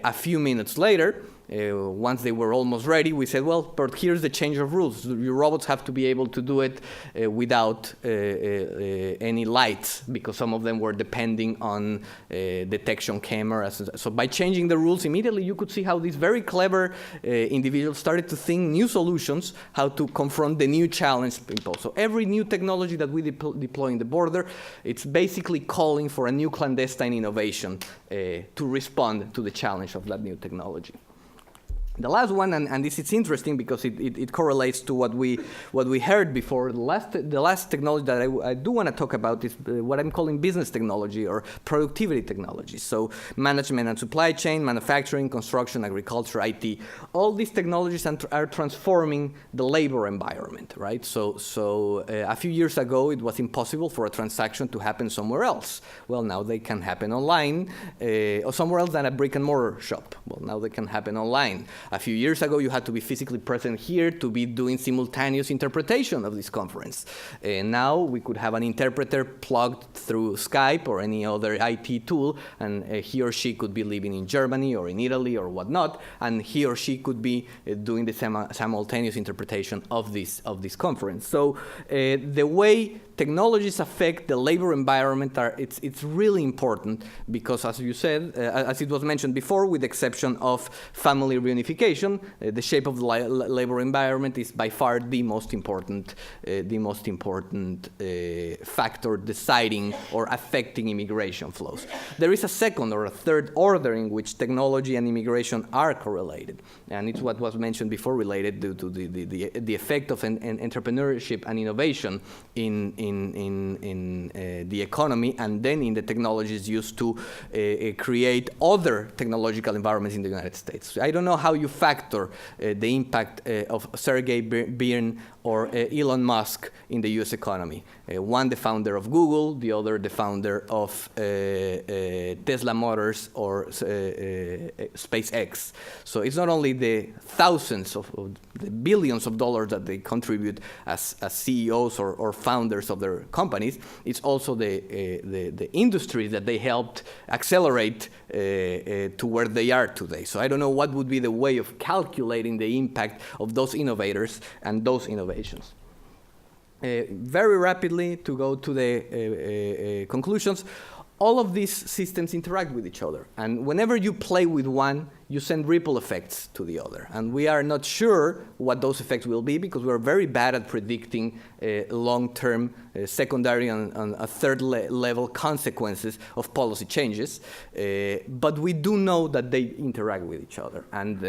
A few minutes later, once they were almost ready, we said, well, but here's the change of rules. Your robots have to be able to do it without any lights, because some of them were depending on detection cameras. So by changing the rules, immediately you could see how these very clever individuals started to think new solutions, how to confront the new challenge imposed. So every new technology that we deploy in the border, it's basically calling for a new clandestine innovation to respond to the challenge of that new technology. The last one, and this is interesting because it correlates to what we heard before. The last technology that I do want to talk about is what I'm calling business technology or productivity technology. So management and supply chain, manufacturing, construction, agriculture, IT. All these technologies are transforming the labor environment, right? So a few years ago, it was impossible for a transaction to happen somewhere else. Well, now they can happen online, or somewhere else than a brick and mortar shop. Well, now they can happen online. A few years ago, you had to be physically present here to be doing simultaneous interpretation of this conference. Now we could have an interpreter plugged through Skype or any other IT tool, and he or she could be living in Germany or in Italy or whatnot, and he or she could be doing the simultaneous interpretation of this conference. So the way technologies affect the labor environment it's really important, because as you said, as it was mentioned before, with the exception of family reunification, the shape of the labor environment is by far the most important factor deciding or affecting immigration flows. There is a second or a third order in which technology and immigration are correlated, and it's what was mentioned before related to the effect of entrepreneurship and innovation in the economy, and then in the technologies used to create other technological environments in the United States. I don't know how you factor the impact of Sergey Brin or Elon Musk in the U.S. economy. One, the founder of Google; the other, the founder of Tesla Motors or SpaceX. So it's not only the thousands of the billions of dollars that they contribute as CEOs or founders of their companies, it's also the industry that they helped accelerate to where they are today. So I don't know what would be the way of calculating the impact of those innovators and those innovations. Very rapidly, to go to the conclusions, all of these systems interact with each other. And whenever you play with one, you send ripple effects to the other. And we are not sure what those effects will be, because we're very bad at predicting long-term secondary and third level consequences of policy changes. But we do know that they interact with each other. And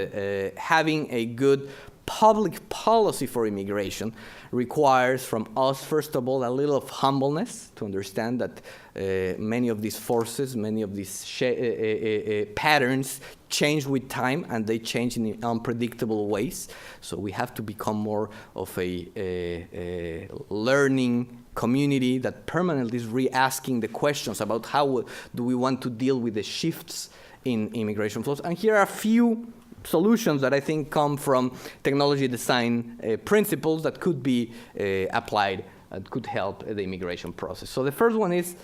having a good public policy for immigration requires from us, first of all, a little of humbleness to understand that many of these forces, many of these patterns change with time, and they change in unpredictable ways. So we have to become more of a learning community that permanently is re-asking the questions about how do we want to deal with the shifts in immigration flows. And here are a few solutions that I think come from technology design principles that could be applied and could help the immigration process. So the first one is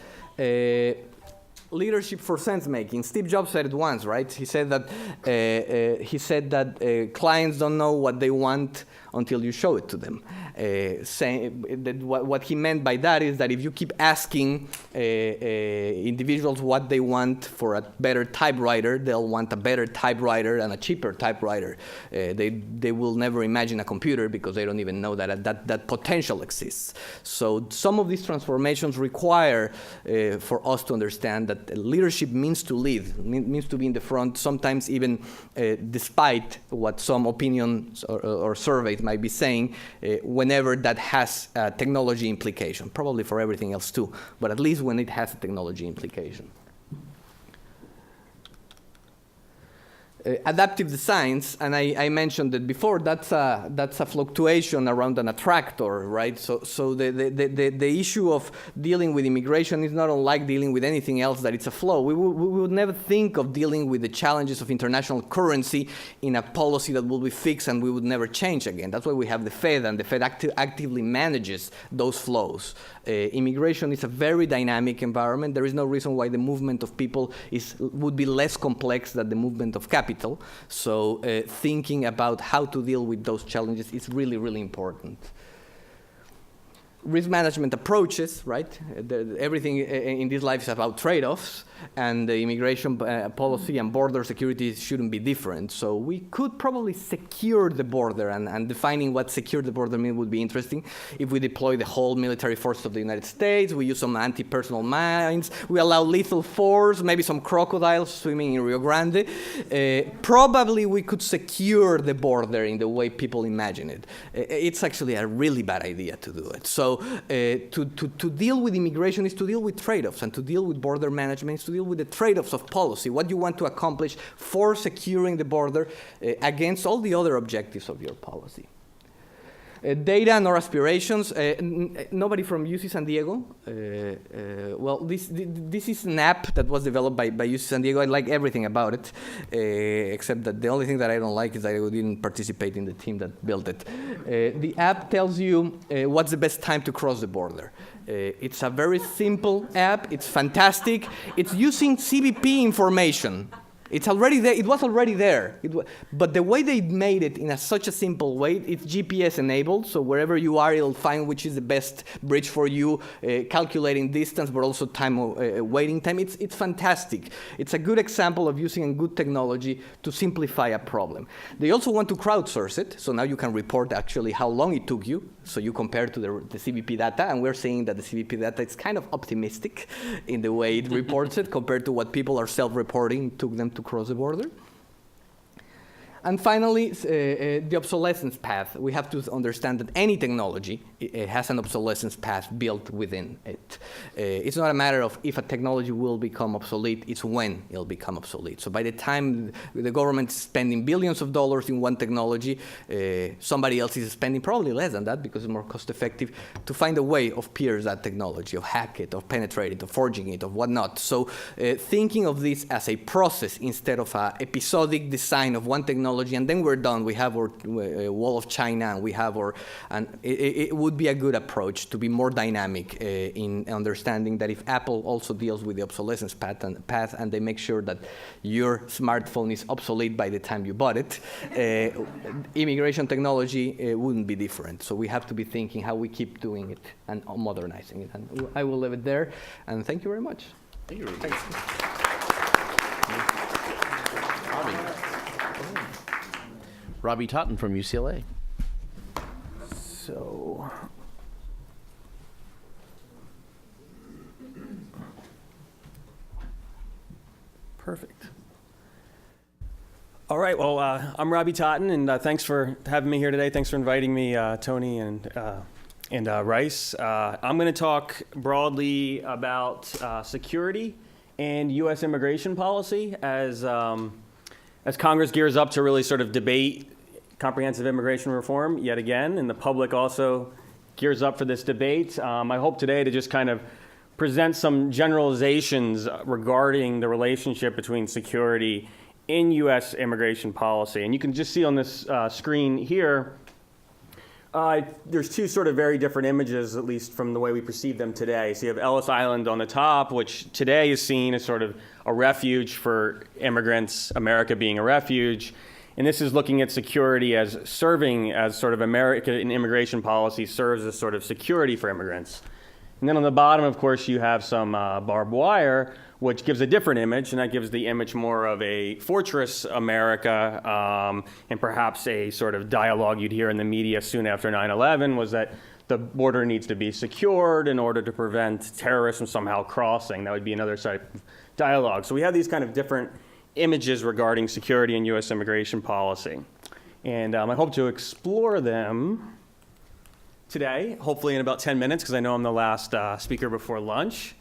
leadership for sense making. Steve Jobs said it once, right? He said that clients don't know what they want until you show it to them. saying that what he meant by that is that if you keep asking individuals what they want for a better typewriter, they'll want a better typewriter and a cheaper typewriter. They will never imagine a computer because they don't even know that potential exists. So some of these transformations require for us to understand that leadership means to lead, means to be in the front, sometimes even despite what some opinions or surveys might be saying, whenever that has a technology implication, probably for everything else too, but at least when it has a technology implication. Adaptive designs, and I mentioned it before, that's a fluctuation around an attractor, right? So the issue of dealing with immigration is not unlike dealing with anything else, that it's a flow. We would never think of dealing with the challenges of international currency in a policy that will be fixed and we would never change again. That's why we have the Fed, and the Fed actively manages those flows. Immigration is a very dynamic environment. There is no reason why the movement of people would be less complex than the movement of capital. So thinking about how to deal with those challenges is really, really important. Risk management approaches, right? Everything in this life is about trade-offs, and the immigration policy and border security shouldn't be different. So we could probably secure the border, and defining what secure the border means would be interesting. If we deploy the whole military force of the United States, we use some anti-personnel mines, we allow lethal force, maybe some crocodiles swimming in Rio Grande, probably we could secure the border in the way people imagine it. It's actually a really bad idea to do it. So to deal with immigration is to deal with trade-offs, and to deal with border management is to deal with the trade-offs of policy, what you want to accomplish for securing the border against all the other objectives of your policy. Data and our aspirations. Nobody from UC San Diego? Well, this is an app that was developed by UC San Diego. I like everything about it, except that the only thing that I don't like is that I didn't participate in the team that built it. The app tells you what's the best time to cross the border. It's a very simple app. It's fantastic. It's using CBP information. It's already there. It was already there. But the way they made it in such a simple way, it's GPS enabled. So wherever you are, it'll find which is the best bridge for you, calculating distance, but also time, waiting time. It's fantastic. It's a good example of using a good technology to simplify a problem. They also want to crowdsource it. So now you can report actually how long it took you. So you compare to the CBP data, and we're saying that the CBP data is kind of optimistic in the way it reports it compared to what people are self-reporting took them to cross the border. And finally, the obsolescence path. We have to understand that any technology has an obsolescence path built within it. It's not a matter of if a technology will become obsolete, it's when it'll become obsolete. So by the time the government is spending billions of dollars in one technology, somebody else is spending probably less than that because it's more cost effective to find a way of pierce that technology, of hack it, of penetrate it, of forging it, of whatnot. So thinking of this as a process instead of an episodic design of one technology, and then we're done. We have our wall of China, and we have our, and it would be a good approach to be more dynamic in understanding that if Apple also deals with the obsolescence path and they make sure that your smartphone is obsolete by the time you bought it, immigration technology wouldn't be different. So we have to be thinking how we keep doing it and modernizing it. And I will leave it there, and thank you very much. Thank you. Thanks. Robbie Totten from UCLA. So, perfect. All right, well, I'm Robbie Totten, and thanks for having me here today. Thanks for inviting me, Tony and Rice. I'm going to talk broadly about security and U.S. immigration policy as Congress gears up to really sort of debate comprehensive immigration reform yet again, and the public also gears up for this debate. I hope today to just kind of present some generalizations regarding the relationship between security in U.S. immigration policy. And you can just see on this screen here, there's two sort of very different images, at least from the way we perceive them today. So you have Ellis Island on the top, which today is seen as sort of a refuge for immigrants, America being a refuge. And this is looking at security as serving as sort of American immigration policy serves as sort of security for immigrants. And then on the bottom, of course, you have some barbed wire, which gives a different image, and that gives the image more of a fortress America, and perhaps a sort of dialogue you'd hear in the media soon after 9/11 was that the border needs to be secured in order to prevent terrorists from somehow crossing. That would be another side of dialogue. So we have these kind of different images regarding security and U.S. immigration policy. And I hope to explore them today, hopefully in about 10 minutes, because I know I'm the last speaker before lunch.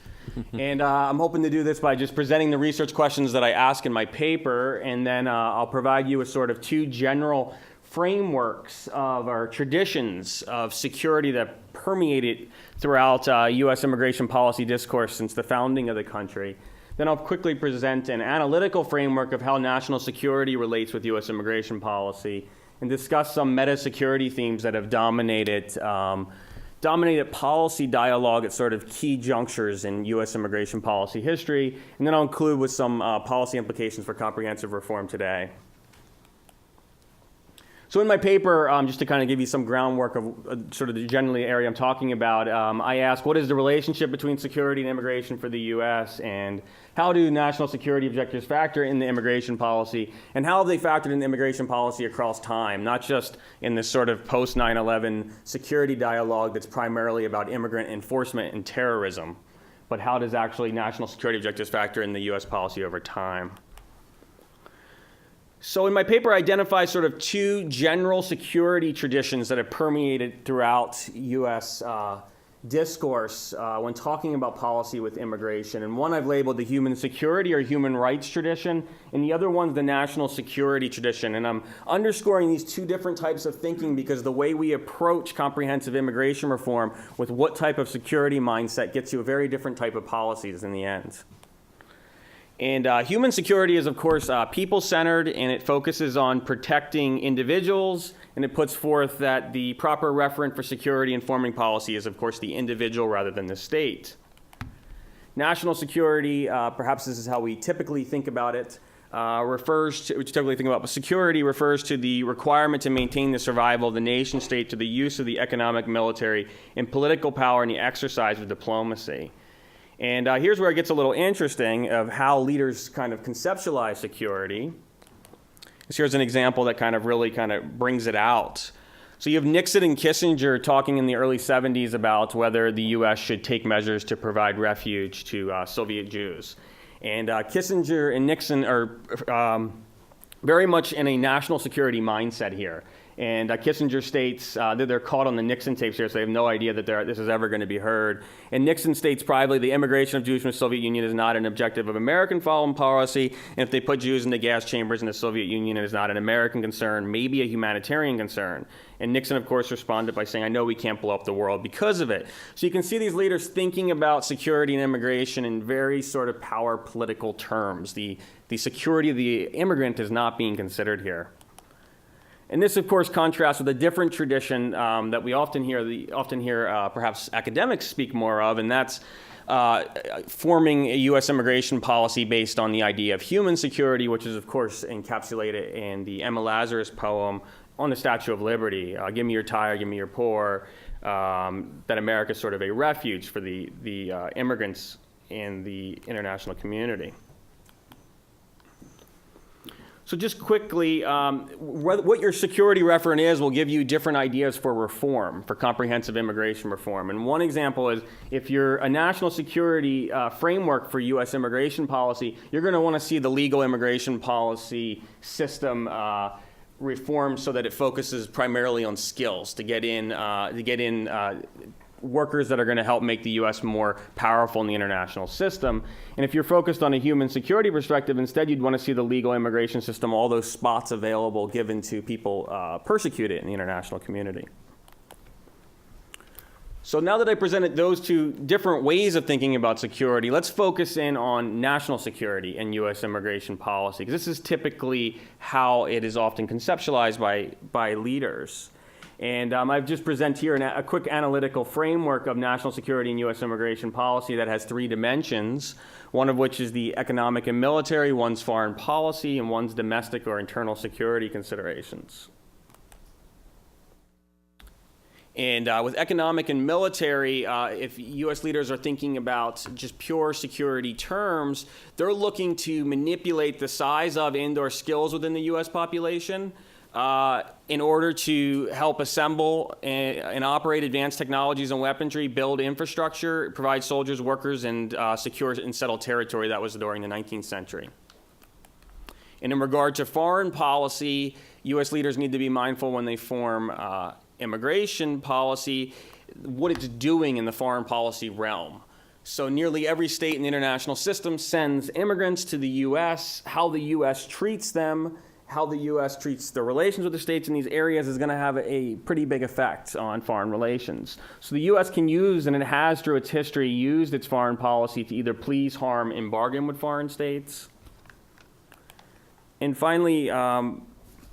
And I'm hoping to do this by just presenting the research questions that I ask in my paper, and then I'll provide you with sort of two general frameworks of our traditions of security that permeated throughout U.S. immigration policy discourse since the founding of the country. Then I'll quickly present an analytical framework of how national security relates with U.S. immigration policy and discuss some meta-security themes that have dominated policy dialogue at sort of key junctures in U.S. immigration policy history. And then I'll include with some policy implications for comprehensive reform today. So in my paper, just to kind of give you some groundwork of sort of the generally area I'm talking about, I ask what is the relationship between security and immigration for the U.S. and how do national security objectives factor in the immigration policy, and how have they factored in the immigration policy across time, not just in this sort of post 9/11 security dialogue that's primarily about immigrant enforcement and terrorism, but how does actually national security objectives factor in the U.S. policy over time. So in my paper, I identify sort of two general security traditions that have permeated throughout U.S. Discourse when talking about policy with immigration. And one I've labeled the human security or human rights tradition, and the other one's the national security tradition. And I'm underscoring these two different types of thinking because the way we approach comprehensive immigration reform with what type of security mindset gets you a very different type of policies in the end. And human security is, of course, people-centered, and it focuses on protecting individuals, and it puts forth that the proper referent for security informing policy is, of course, the individual rather than the state. National security, perhaps this is how we typically think about it, security refers to the requirement to maintain the survival of the nation state to the use of the economic, military, and political power and the exercise of diplomacy. And here's where it gets a little interesting of how leaders kind of conceptualize security. Here's an example that kind of really kind of brings it out. So you have Nixon and Kissinger talking in the early 70s about whether the U.S. should take measures to provide refuge to Soviet Jews. And Kissinger and Nixon are very much in a national security mindset here. And Kissinger states that they're caught on the Nixon tapes here, so they have no idea that this is ever going to be heard. And Nixon states privately, the immigration of Jews from the Soviet Union is not an objective of American foreign policy, and if they put Jews in the gas chambers in the Soviet Union, it is not an American concern, maybe a humanitarian concern. And Nixon, of course, responded by saying, I know we can't blow up the world because of it. So you can see these leaders thinking about security and immigration in very sort of power political terms. The security of the immigrant is not being considered here. And this, of course, contrasts with a different tradition that we often hear perhaps academics speak more of, and that's forming a U.S. immigration policy based on the idea of human security, which is, of course, encapsulated in the Emma Lazarus poem on the Statue of Liberty. Give me your tired, give me your poor, that America is sort of a refuge for the immigrants in the international community. So just quickly, what your security referent is will give you different ideas for reform, for comprehensive immigration reform. And one example is if you're a national security framework for U.S. immigration policy, you're going to want to see the legal immigration policy system reformed so that it focuses primarily on skills to get in workers that are going to help make the U.S. more powerful in the international system. And if you're focused on a human security perspective, instead you'd want to see the legal immigration system, all those spots available given to people persecuted in the international community. So now that I presented those two different ways of thinking about security, let's focus in on national security and U.S. immigration policy, because this is typically how it is often conceptualized by leaders. And I've just presented here a quick analytical framework of national security and U.S. immigration policy that has 3 dimensions, one of which is the economic and military, one's foreign policy, and one's domestic or internal security considerations. And with economic and military, if U.S. leaders are thinking about just pure security terms, they're looking to manipulate the size of and/or skills within the U.S. population in order to help assemble and operate advanced technologies and weaponry, build infrastructure, provide soldiers, workers, and secure and settle territory. That was during the 19th century. And in regard to foreign policy, U.S. leaders need to be mindful when they form immigration policy, what it's doing in the foreign policy realm. So nearly every state in the international system sends immigrants to the U.S. How the U.S. treats them, how the U.S. treats the relations with the states in these areas is going to have a pretty big effect on foreign relations. So the U.S. can use, and it has through its history, used its foreign policy to either please, harm, and bargain with foreign states. And finally,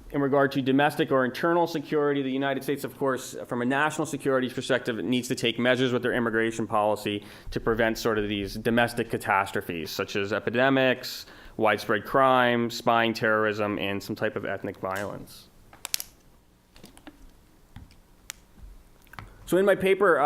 in regard to domestic or internal security, the United States, of course, from a national security perspective, needs to take measures with their immigration policy to prevent sort of these domestic catastrophes, such as epidemics, widespread crime, spying, terrorism, and some type of ethnic violence. So in my paper,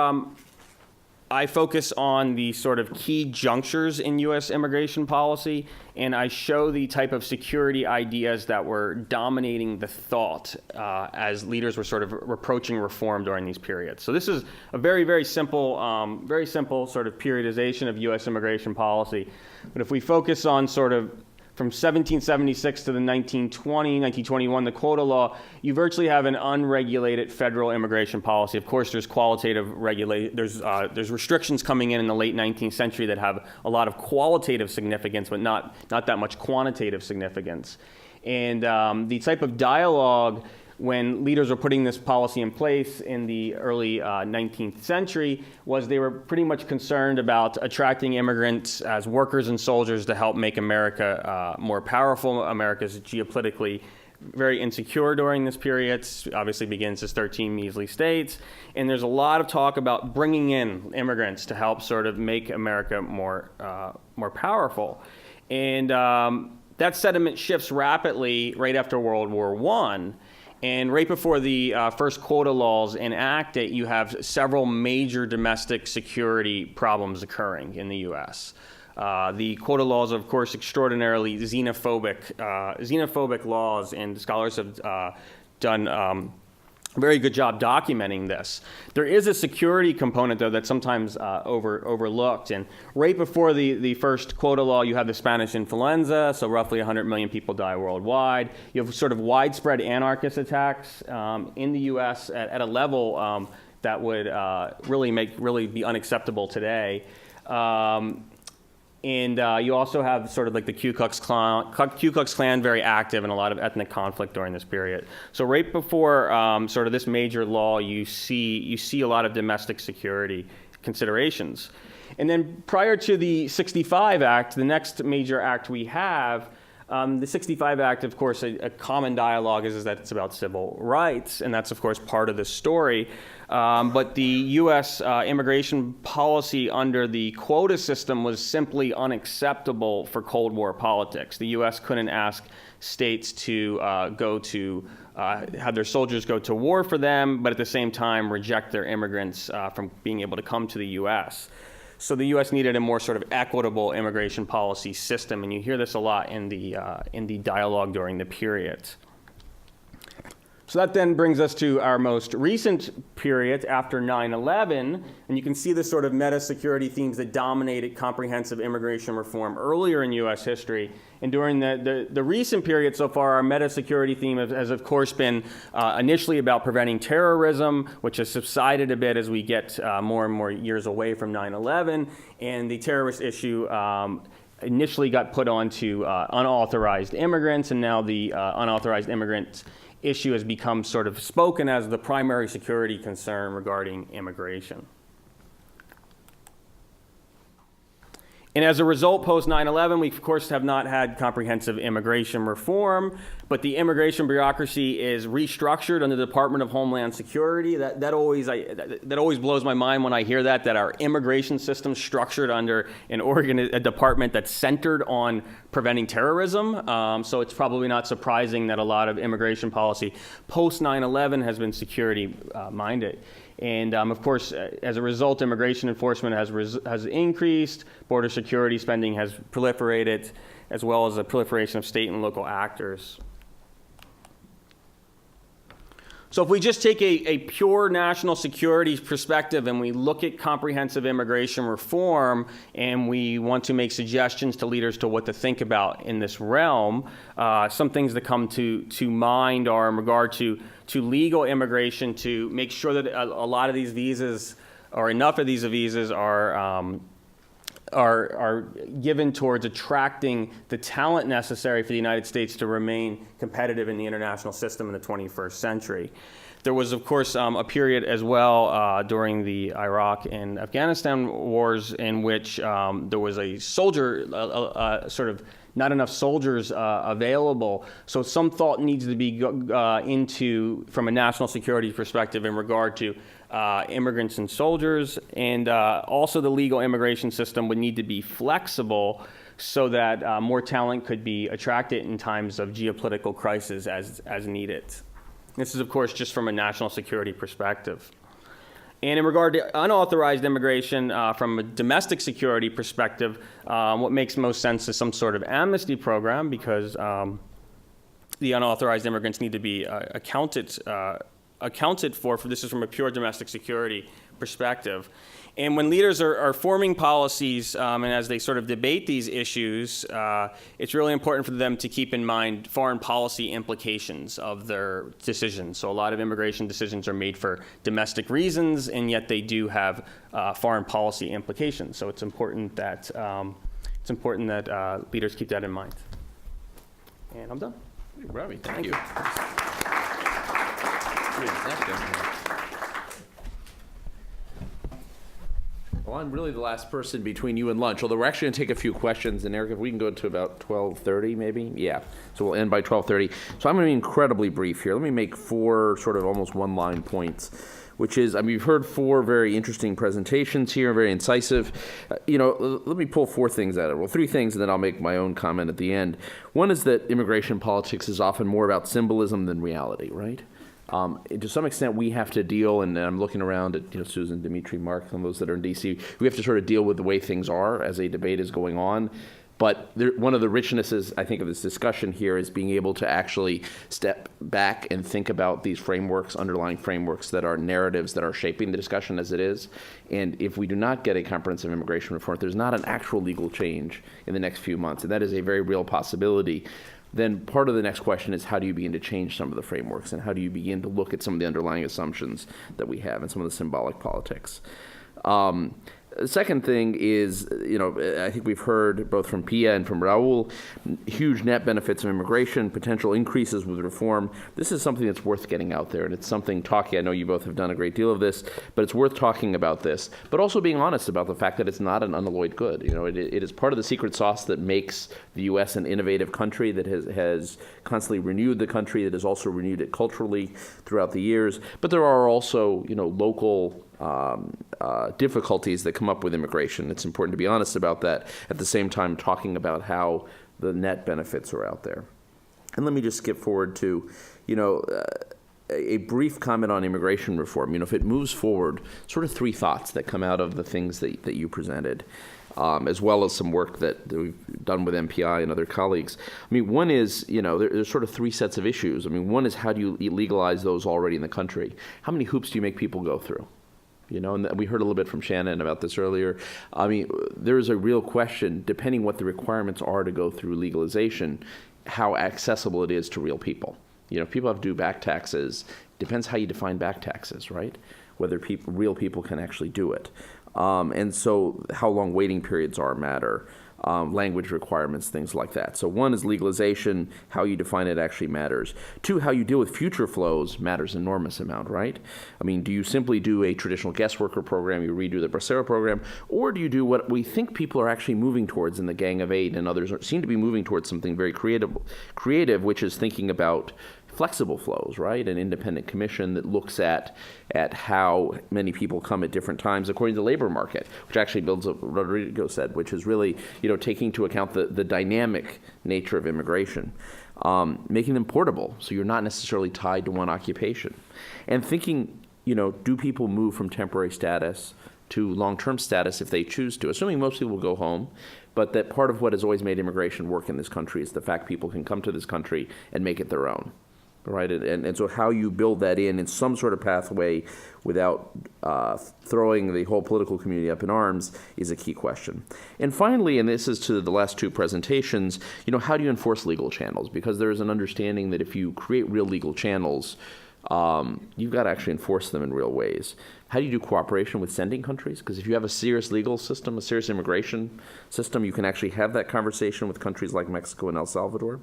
I focus on the sort of key junctures in U.S. immigration policy, and I show the type of security ideas that were dominating the thought as leaders were sort of approaching reform during these periods. So this is a very, very simple sort of periodization of U.S. immigration policy. But if we focus on sort of from 1776 to the 1921, the quota law, you virtually have an unregulated federal immigration policy. Of course, there's qualitative regulation. There's restrictions coming in the late 19th century that have a lot of qualitative significance, but not that much quantitative significance. And the type of dialogue when leaders were putting this policy in place in the early 19th century was they were pretty much concerned about attracting immigrants as workers and soldiers to help make America more powerful. America's geopolitically very insecure during this period. Obviously begins as 13 measly states. And there's a lot of talk about bringing in immigrants to help sort of make America more powerful. And that sentiment shifts rapidly right after World War I. And right before the first quota laws enacted, you have several major domestic security problems occurring in the U.S. The quota laws are, of course, extraordinarily xenophobic laws, and scholars have done a very good job documenting this. There is a security component, though, that's sometimes overlooked. And right before the first quota law, you have the Spanish influenza, so roughly 100 million people die worldwide. You have sort of widespread anarchist attacks in the U.S. at a level that would really be unacceptable today. And you also have sort of like the Ku Klux Klan very active in a lot of ethnic conflict during this period. So right before sort of this major law, you see a lot of domestic security considerations. And then prior to the 65 Act, the next major act we have, the 65 Act, of course, a common dialogue is that it's about civil rights, and that's, of course, part of the story. But the U.S. Immigration policy under the quota system was simply unacceptable for Cold War politics. The U.S. couldn't ask states to have their soldiers go to war for them, but at the same time reject their immigrants from being able to come to the U.S. So the U.S. needed a more sort of equitable immigration policy system, and you hear this a lot in the dialogue during the period. So that then brings us to our most recent period after 9/11, and you can see the sort of meta-security themes that dominated comprehensive immigration reform earlier in U.S. history. And during the recent period so far, our meta-security theme has of course been initially about preventing terrorism, which has subsided a bit as we get more and more years away from 9/11, and the terrorist issue initially got put onto unauthorized immigrants, and now the unauthorized immigrants issue has become sort of spoken as the primary security concern regarding immigration. And as a result, post 9/11, we of course have not had comprehensive immigration reform, but the immigration bureaucracy is restructured under the Department of Homeland Security. That always blows my mind when I hear that our immigration system structured under a department that's centered on preventing terrorism. So it's probably not surprising that a lot of immigration policy post 9/11 has been security minded. And of course, as a result, immigration enforcement has increased, border security spending has proliferated, as well as the proliferation of state and local actors. So if we just take a pure national security perspective and we look at comprehensive immigration reform and we want to make suggestions to leaders to what to think about in this realm, some things that come to mind are in regard to legal immigration, to make sure that a lot of these visas, or enough of these visas, are given towards attracting the talent necessary for the United States to remain competitive in the international system in the 21st century. There was, of course, a period as well during the Iraq and Afghanistan wars in which there was a soldier, sort of not enough soldiers available. So some thought needs to be into, from a national security perspective, in regard to immigrants and soldiers. And also the legal immigration system would need to be flexible so that more talent could be attracted in times of geopolitical crisis as needed. This is, of course, just from a national security perspective. And in regard to unauthorized immigration, from a domestic security perspective, what makes most sense is some sort of amnesty program, because the unauthorized immigrants need to be accounted for. This is from a pure domestic security perspective. And when leaders are forming policies and as they sort of debate these issues, it's really important for them to keep in mind foreign policy implications of their decisions. So a lot of immigration decisions are made for domestic reasons, and yet they do have foreign policy implications. So it's important that leaders keep that in mind. And I'm done. Robbie, thank you. Well, I'm really the last person between you and lunch, although we're actually going to take a few questions. And Eric, if we can go to about 12:30 maybe? Yeah. So we'll end by 12:30. So I'm going to be incredibly brief here. Let me make 4 sort of almost one-line points, which is, I mean, we've heard 4 very interesting presentations here, very incisive. Let me pull 4 things out of it. Well, 3 things, and then I'll make my own comment at the end. One is that immigration politics is often more about symbolism than reality, right? To some extent, we have to deal, and I'm looking around at Susan, Dimitri, Mark, and those that are in D.C., we have to sort of deal with the way things are as a debate is going on. But one of the richnesses, I think, of this discussion here is being able to actually step back and think about these frameworks, underlying frameworks that are narratives that are shaping the discussion as it is. And if we do not get a comprehensive immigration reform, there's not an actual legal change in the next few months, and that is a very real possibility. Then part of the next question is, how do you begin to change some of the frameworks, and how do you begin to look at some of the underlying assumptions that we have and some of the symbolic politics? The second thing is, I think we've heard both from Pia and from Raul, huge net benefits of immigration, potential increases with reform. This is something that's worth getting out there, and it's something talking, I know you both have done a great deal of this, but it's worth talking about this, but also being honest about the fact that it's not an unalloyed good. It is part of the secret sauce that makes the U.S. an innovative country, that has constantly renewed the country, that has also renewed it culturally throughout the years. But there are also, local difficulties that come up with immigration. It's important to be honest about that, at the same time talking about how the net benefits are out there. And let me just skip forward to, a brief comment on immigration reform. If it moves forward, sort of 3 thoughts that come out of the things that you presented, as well as some work that we've done with MPI and other colleagues. One is, there's sort of 3 sets of issues. One is, how do you legalize those already in the country? How many hoops do you make people go through? And we heard a little bit from Shannon about this earlier. There is a real question, depending what the requirements are to go through legalization, how accessible it is to real people. If people have to do back taxes, depends how you define back taxes, right? Whether real people can actually do it. And so how long waiting periods are matter. language requirements, things like that. So one is legalization, how you define it actually matters. Two, how you deal with future flows matters an enormous amount, right? I mean, do you simply do a traditional guest worker program, you redo the Bracero program, or do you do what we think people are actually moving towards in the Gang of Eight and others seem to be moving towards something very creative, which is thinking about flexible flows, right? An independent commission that looks at how many people come at different times according to the labor market, which actually builds up what Rodrigo said, which is really, taking into account the dynamic nature of immigration, making them portable, so you're not necessarily tied to one occupation, and thinking, do people move from temporary status to long-term status if they choose to, assuming most people will go home, but that part of what has always made immigration work in this country is the fact people can come to this country and make it their own. Right, and so how you build that in some sort of pathway without throwing the whole political community up in arms is a key question. And finally, and this is to the last two presentations, how do you enforce legal channels? Because there is an understanding that if you create real legal channels, you've got to actually enforce them in real ways. How do you do cooperation with sending countries? Because if you have a serious legal system, a serious immigration system, you can actually have that conversation with countries like Mexico and El Salvador.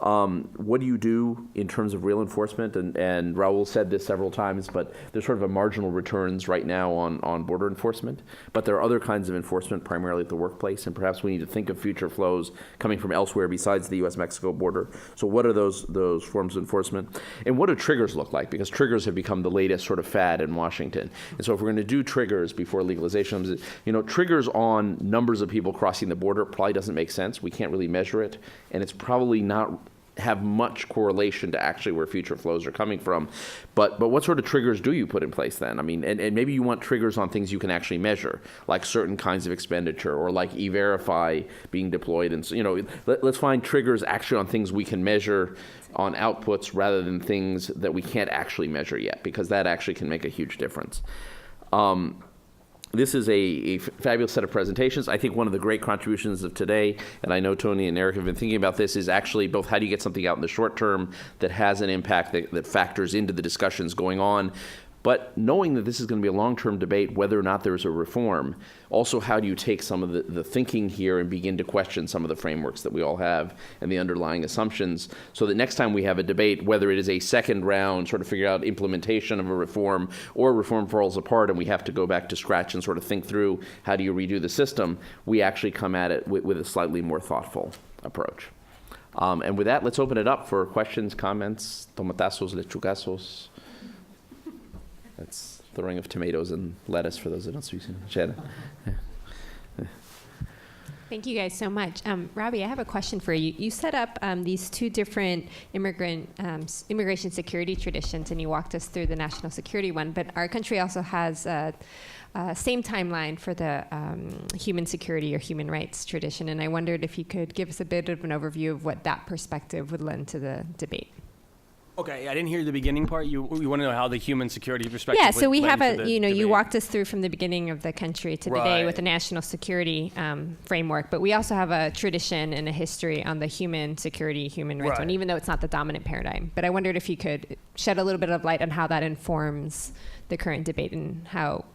What do you do in terms of real enforcement? And Raul said this several times, but there's sort of a marginal returns right now on border enforcement. But there are other kinds of enforcement, primarily at the workplace, and perhaps we need to think of future flows coming from elsewhere besides the U.S.-Mexico border. So what are those forms of enforcement? And what do triggers look like? Because triggers have become the latest sort of fad in Washington. And so if we're going to do triggers before legalization, triggers on numbers of people crossing the border probably doesn't make sense. We can't really measure it, and it's probably not have much correlation to actually where future flows are coming from. But what sort of triggers do you put in place then? I mean, and maybe you want triggers on things you can actually measure, like certain kinds of expenditure or like E-Verify being deployed. And so, let's find triggers actually on things we can measure on outputs rather than things that we can't actually measure yet, because that actually can make a huge difference. This is a fabulous set of presentations. I think one of the great contributions of today, and I know Tony and Eric have been thinking about this, is actually both how do you get something out in the short term that has an impact that factors into the discussions going on, but knowing that this is going to be a long-term debate whether or not there's a reform. Also, how do you take some of the thinking here and begin to question some of the frameworks that we all have and the underlying assumptions, so that next time we have a debate, whether it is a second round, sort of figure out implementation of a reform, or reform falls apart and we have to go back to scratch and sort of think through how do you redo the system, we actually come at it with a slightly more thoughtful approach. And with that, let's open it up for questions, comments, tomatazos, lechugazos. That's throwing of tomatoes and lettuce for those that don't speak Spanish. Thank you guys so much. Robbie, I have a question for you. You set up these two different immigration security traditions, and you walked us through the national security one, but our country also has same timeline for the human security or human rights tradition, and I wondered if you could give us a bit of an overview of what that perspective would lend to the debate. Okay, I didn't hear the beginning part. You want to know how the human security perspective? Yeah, so we have debate. you walked us through from the beginning of the country to today with the national security framework, but we also have a tradition and a history on the human security, human rights one, even though it's not the dominant paradigm. But I wondered if you could shed a little bit of light on how that informs the current debate and how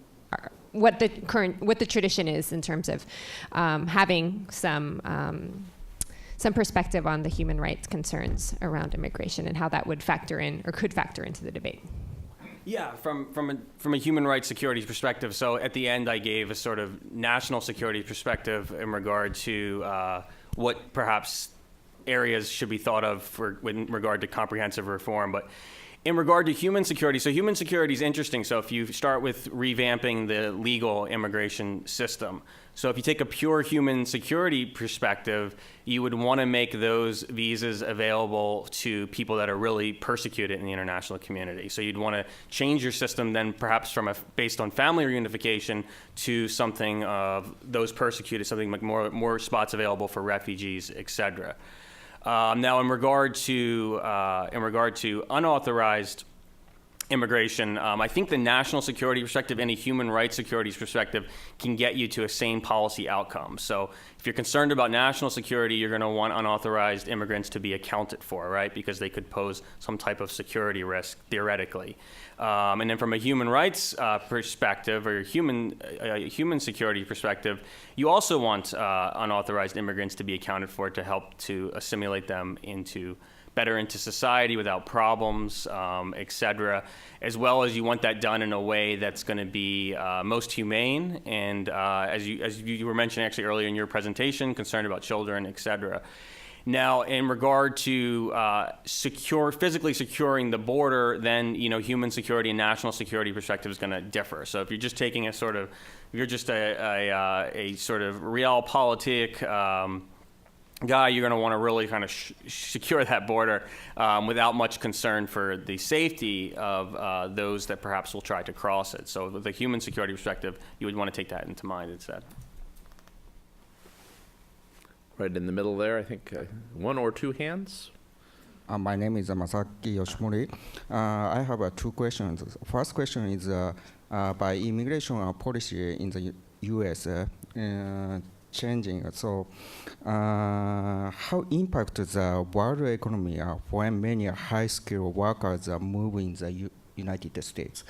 what the tradition is in terms of having some perspective on the human rights concerns around immigration and how that would factor in or could factor into the debate. Yeah, from a human rights security perspective. So at the end, I gave a sort of national security perspective in regard to what perhaps areas should be thought of in regard to comprehensive reform. But in regard to human security, so human security is interesting. So if you start with revamping the legal immigration system, so if you take a pure human security perspective, you would want to make those visas available to people that are really persecuted in the international community. So you'd want to change your system then perhaps from based on family reunification to something of those persecuted, something like more spots available for refugees, et cetera. Now, in regard to unauthorized immigration. I think the national security perspective and a human rights security perspective can get you to a sane policy outcome. So if you're concerned about national security, you're going to want unauthorized immigrants to be accounted for, right? Because they could pose some type of security risk, theoretically. And then from a human rights perspective, or human security perspective, you also want unauthorized immigrants to be accounted for to help to assimilate them better into society without problems, et cetera, as well as you want that done in a way that's going to be most humane, and as you were mentioning actually earlier in your presentation, concerned about children, et cetera. Now, in regard to physically securing the border, then human security and national security perspective is going to differ. So if you're just taking a sort of realpolitik guy, you're going to want to really kind of secure that border without much concern for the safety of those that perhaps will try to cross it. So with a human security perspective, you would want to take that into mind instead. Right in the middle there, I think one or two hands. My name is Masaki Yoshimori. I have two questions. First question is by immigration policy in the U.S. Changing. So, how impact the world economy when many high-skilled workers move in the United States?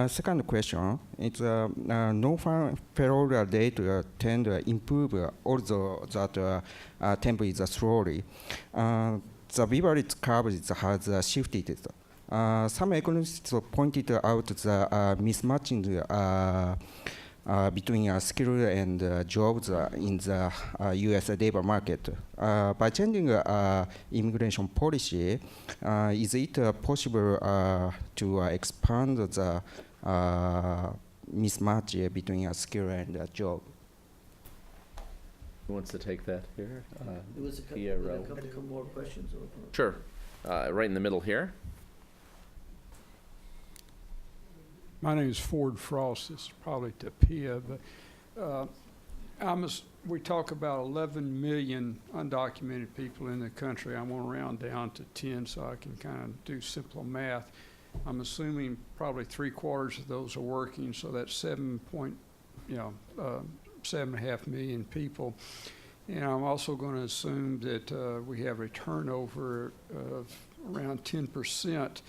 Second question, it's no federal data tend to improve, although that tempo is slowly. The beverage curve has shifted. Some economists pointed out the mismatching between skills and jobs in the U.S. labor market. By changing immigration policy, is it possible to expand the mismatch between a skill and a job? Who wants to take that here? There was a couple more questions. Sure. Right in the middle here. My name is Ford Frost. This is probably to Pia, but we talk about 11 million undocumented people in the country. I'm going to round down to 10 so I can kind of do simple math. I'm assuming probably 3/4 of those are working, so that's 7.5 million people. And I'm also going to assume that we have a turnover of around 10%.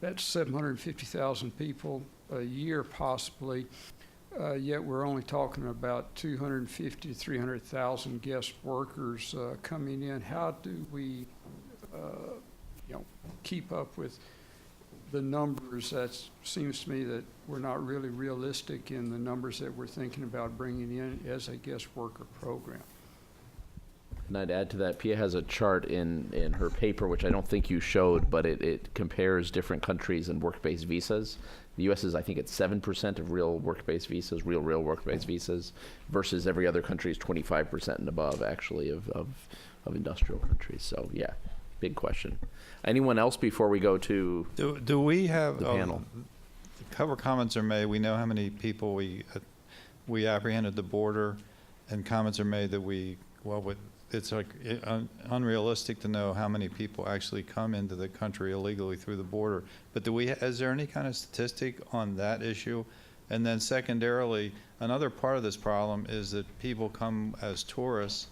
That's 750,000 people a year possibly, yet we're only talking about 250 to 300,000 guest workers coming in. How do we keep up with the numbers? That seems to me that we're not really realistic in the numbers that we're thinking about bringing in as a guest worker program. And I'd add to that, Pia has a chart in her paper, which I don't think you showed, but it compares different countries and work-based visas. The U.S. is, I think it's 7% of real work-based visas, real work-based visas, versus every other country is 25% and above, actually, of industrial countries. So, yeah, big question. Anyone else before we go to do we have the panel? A couple comments are made. We know how many people we apprehend at the border, and comments are made that it's like unrealistic to know how many people actually come into the country illegally through the border. But is there any kind of statistic on that issue? And then secondarily, another part of this problem is that people come as tourists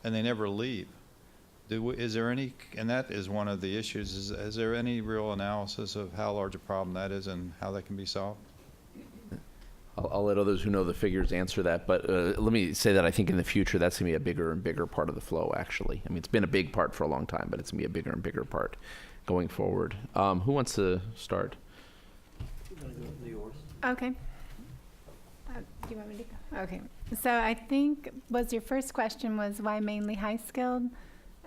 and they never leave. Is there any, and that is one of the issues, is there any real analysis of how large a problem that is and how that can be solved? I'll let others who know the figures answer that, but let me say that I think in the future that's going to be a bigger and bigger part of the flow, actually. I mean, it's been a big part for a long time, but it's going to be a bigger and bigger part going forward. Who wants to start? Okay. Do you want me to go? Okay. So I think your first question was why mainly high-skilled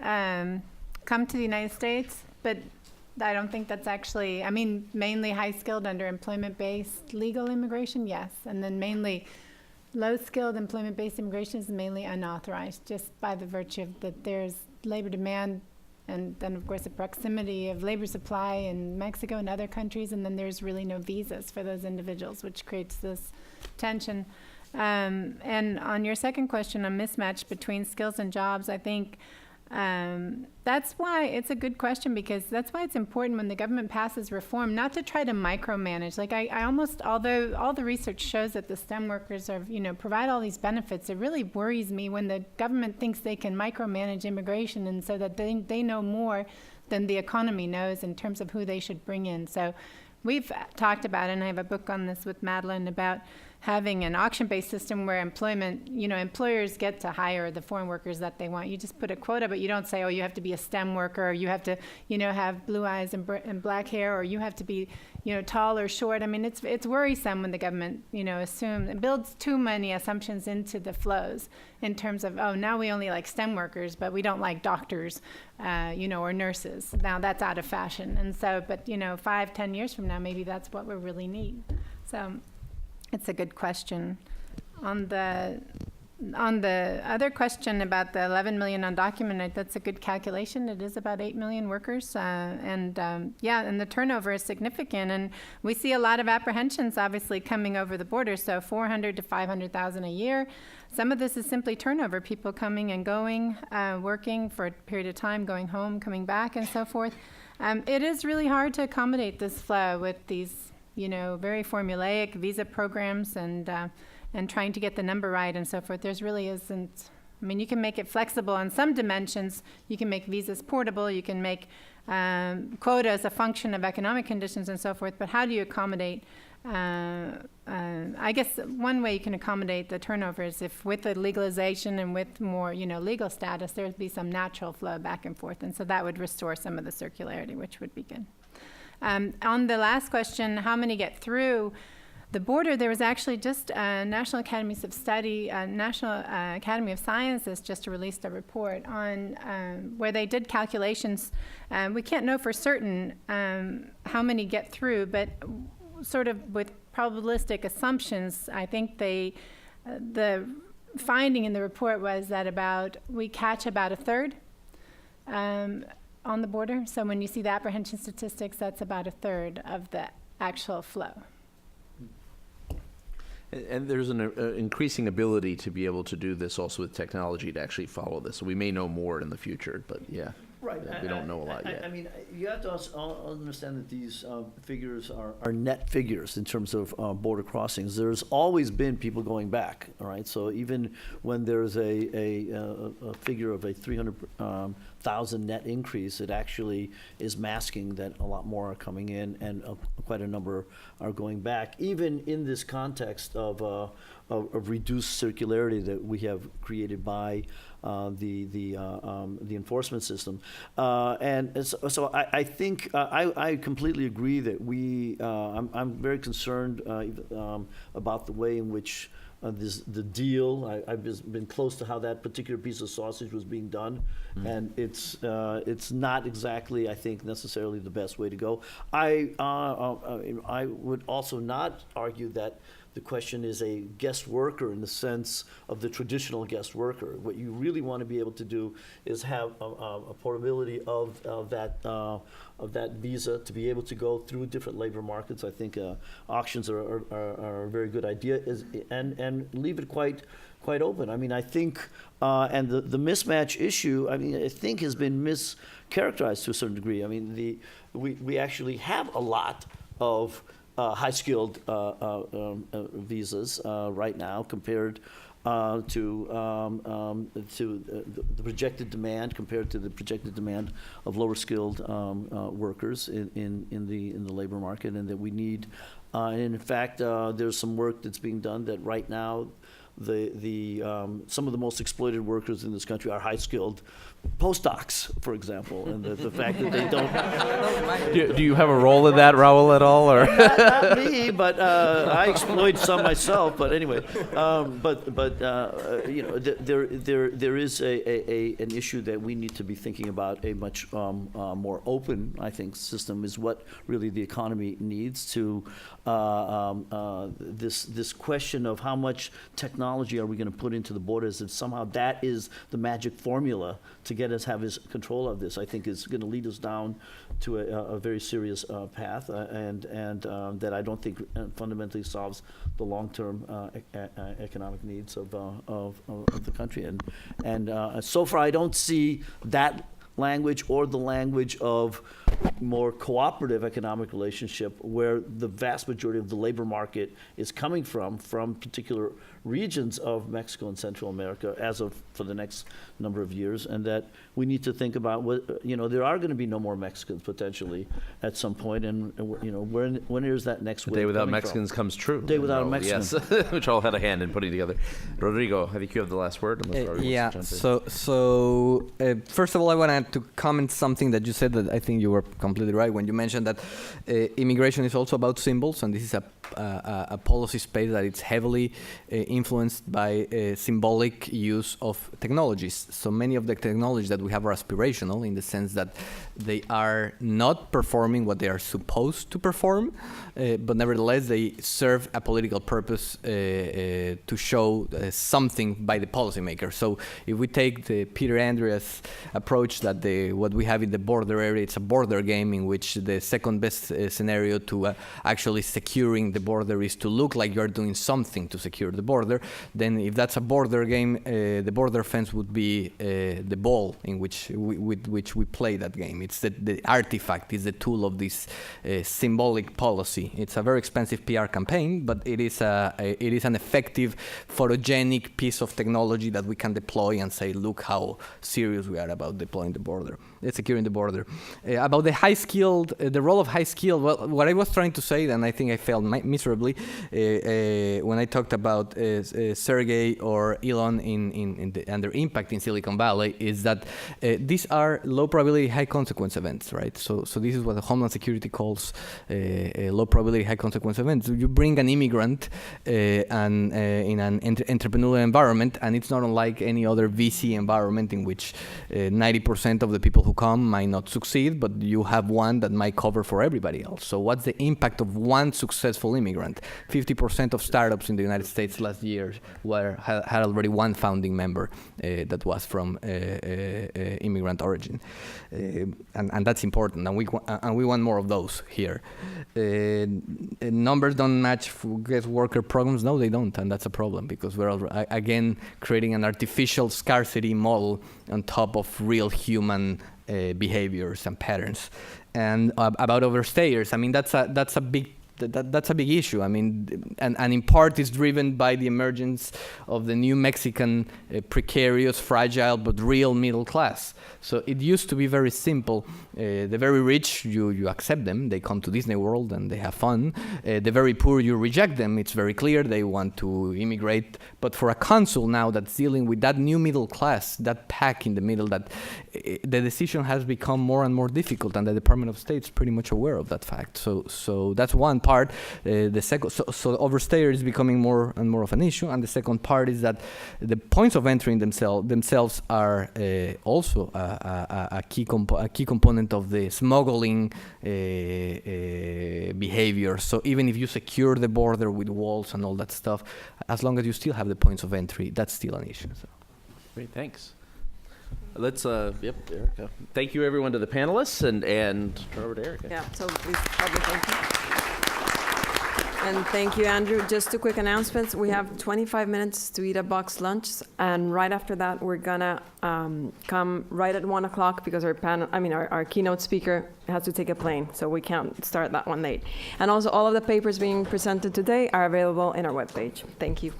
come to the United States, but I don't think that's actually, mainly high-skilled under employment-based legal immigration, yes. And then mainly low-skilled employment-based immigration is mainly unauthorized, just by the virtue of that there's labor demand and then, of course, the proximity of labor supply in Mexico and other countries, and then there's really no visas for those individuals, which creates this tension. And on your second question, a mismatch between skills and jobs, I think That's why it's a good question, because that's why it's important when the government passes reform not to try to micromanage. Like I almost, although all the research shows that the STEM workers are, provide all these benefits, it really worries me when the government thinks they can micromanage immigration, and so that they know more than the economy knows in terms of who they should bring in. So we've talked about, and I have a book on this with Madeline, about having an auction-based system where employers get to hire the foreign workers that they want. You just put a quota, but you don't say, oh, you have to be a STEM worker, or you have to, have blue eyes and black hair, or you have to be, tall or short. I mean, it's worrisome when the government, assumes and builds too many assumptions into the flows in terms of, oh, now we only like STEM workers, but we don't like doctors, or nurses. Now that's out of fashion. And so, but, 5-10 years from now, maybe that's what we really need. So it's a good question. On the other question about the 11 million undocumented, that's a good calculation. It is about 8 million workers. And the turnover is significant. And we see a lot of apprehensions, obviously, coming over the border. So 400 to 500,000 a year. Some of this is simply turnover, people coming and going, working for a period of time, going home, coming back, and so forth. It is really hard to accommodate this flow with these very formulaic visa programs and trying to get the number right and so forth. There's really isn't. I mean, you can make it flexible on some dimensions. You can make visas portable. You can make quotas a function of economic conditions and so forth. But how do you accommodate? I guess one way you can accommodate the turnover is if, with the legalization and with more, legal status, there would be some natural flow back and forth, and so that would restore some of the circularity, which would be good. On the last question, how many get through the border, there was actually just National Academies of Study, National Academy of Sciences just released a report on where they did calculations. We can't know for certain how many get through, but sort of with probabilistic assumptions, I think the finding in the report was that we catch about a third on the border. So when you see the apprehension statistics, that's about a third of the actual flow. And there's an increasing ability to be able to do this also with technology to actually follow this. So we may know more in the future, but yeah. Right. We don't know a lot yet. I mean, you have to also understand that these figures are net figures in terms of border crossings. There's always been people going back, all right? So even when there's a figure of a 300,000 net increase, it actually is masking that a lot more are coming in and quite a number are going back, even in this context of reduced circularity that we have created by the enforcement system, and so I think I completely agree that I'm very concerned about the way in which the deal. I've been close to how that particular piece of sausage was being done, and it's not exactly, I think, necessarily the best way to go. I would also not argue that the question is a guest worker in the sense of the traditional guest worker. What you really want to be able to do is have a portability of that visa to be able to go through different labor markets. I think auctions are a very good idea, and leave it quite open. I mean, I think, and the mismatch issue, I mean, I think has been mischaracterized to a certain degree. I mean, we actually have a lot of high-skilled visas right now compared to the projected demand, compared to the projected demand of lower-skilled workers in the labor market, and that we need. And in fact, there's some work that's being done that right now some of the most exploited workers in this country are high-skilled postdocs, for example, and the fact that they don't. Do you have a role in that, Raul, at all, or? Not me, but I exploit some myself. But anyway, there is an issue that we need to be thinking about. A much more open, I think, system is what really the economy needs to. This question of how much technology are we going to put into the borders, and somehow that is the magic formula to have his control of this, I think is going to lead us down to a very serious path, and that I don't think fundamentally solves the long-term economic needs of the country. And so far, I don't see that language or the language of more cooperative economic relationship where the vast majority of the labor market is coming from particular regions of Mexico and Central America for the next number of years, and that we need to think about there are going to be no more Mexicans potentially at some point, and when is that next wave? The day without coming Mexicans from? comes true. Day without Mexicans. Yes, which all had a hand in putting together. Rodrigo, I think you have the last word. Yeah. So first of all, I wanted to comment something that you said that I think you were completely right when you mentioned that immigration is also about symbols, and this is a policy space that it's heavily influenced by symbolic use of technologies. So many of the technologies that we have are aspirational in the sense that they are not performing what they are supposed to perform, but nevertheless they serve a political purpose to show something by the policymaker. So if we take the Peter Andrea's approach that what we have in the border area, it's a border game in which the second best scenario to actually securing the border is to look like you're doing something to secure the border, then if that's a border game, the border fence would be the ball in which we play that game. It's the artifact, is the tool of this symbolic policy. It's a very expensive PR campaign, but it is an effective, photogenic piece of technology that we can deploy and say, look how serious we are about deploying the border, securing the border. About the high-skilled, the role of high-skilled, well, what I was trying to say, and I think I failed miserably, when I talked about Sergey or Elon and their impact in Silicon Valley, is that these are low-probability, high-consequence events, right? So this is what the Homeland Security calls low-probability, high-consequence events. You bring an immigrant in an entrepreneurial environment, and it's not unlike any other VC environment in which 90% of the people who come might not succeed, but you have one that might cover for everybody else. So what's the impact of one successful immigrant? 50% of startups in the United States last year had already one founding member that was from immigrant origin, and that's important. And we want more of those here. Numbers don't match guest worker programs. No, they don't, and that's a problem because we're again creating an artificial scarcity model on top of real human behaviors and patterns. And about overstayers, I mean that's a big issue. I mean, and in part is driven by the emergence of the new Mexican precarious, fragile, but real middle class. So it used to be very simple. The very rich, you accept them. They come to Disney World and they have fun. The very poor, you reject them. It's very clear they want to immigrate. But for a consul now that's dealing with that new middle class, that pack in the middle, that the decision has become more and more difficult, and the Department of State is pretty much aware of that fact. So that's one part. The second, so overstayers is becoming more and more of an issue, and the second part is that the points of entry in themselves are also a key component of the smuggling behavior. So even if you secure the border with walls and all that stuff, as long as you still have the points of entry, that's still an issue. So. Great, thanks. Let's, Erica. Thank you, everyone, to the panelists, and turn over to Erica. Yeah, so please, public thank you. And thank you, Andrew. Just two quick announcements. We have 25 minutes to eat a box lunch, and right after that, we're gonna come right at 1 o'clock because our keynote speaker has to take a plane, so we can't start that one late. And also, all of the papers being presented today are available in our webpage. Thank you.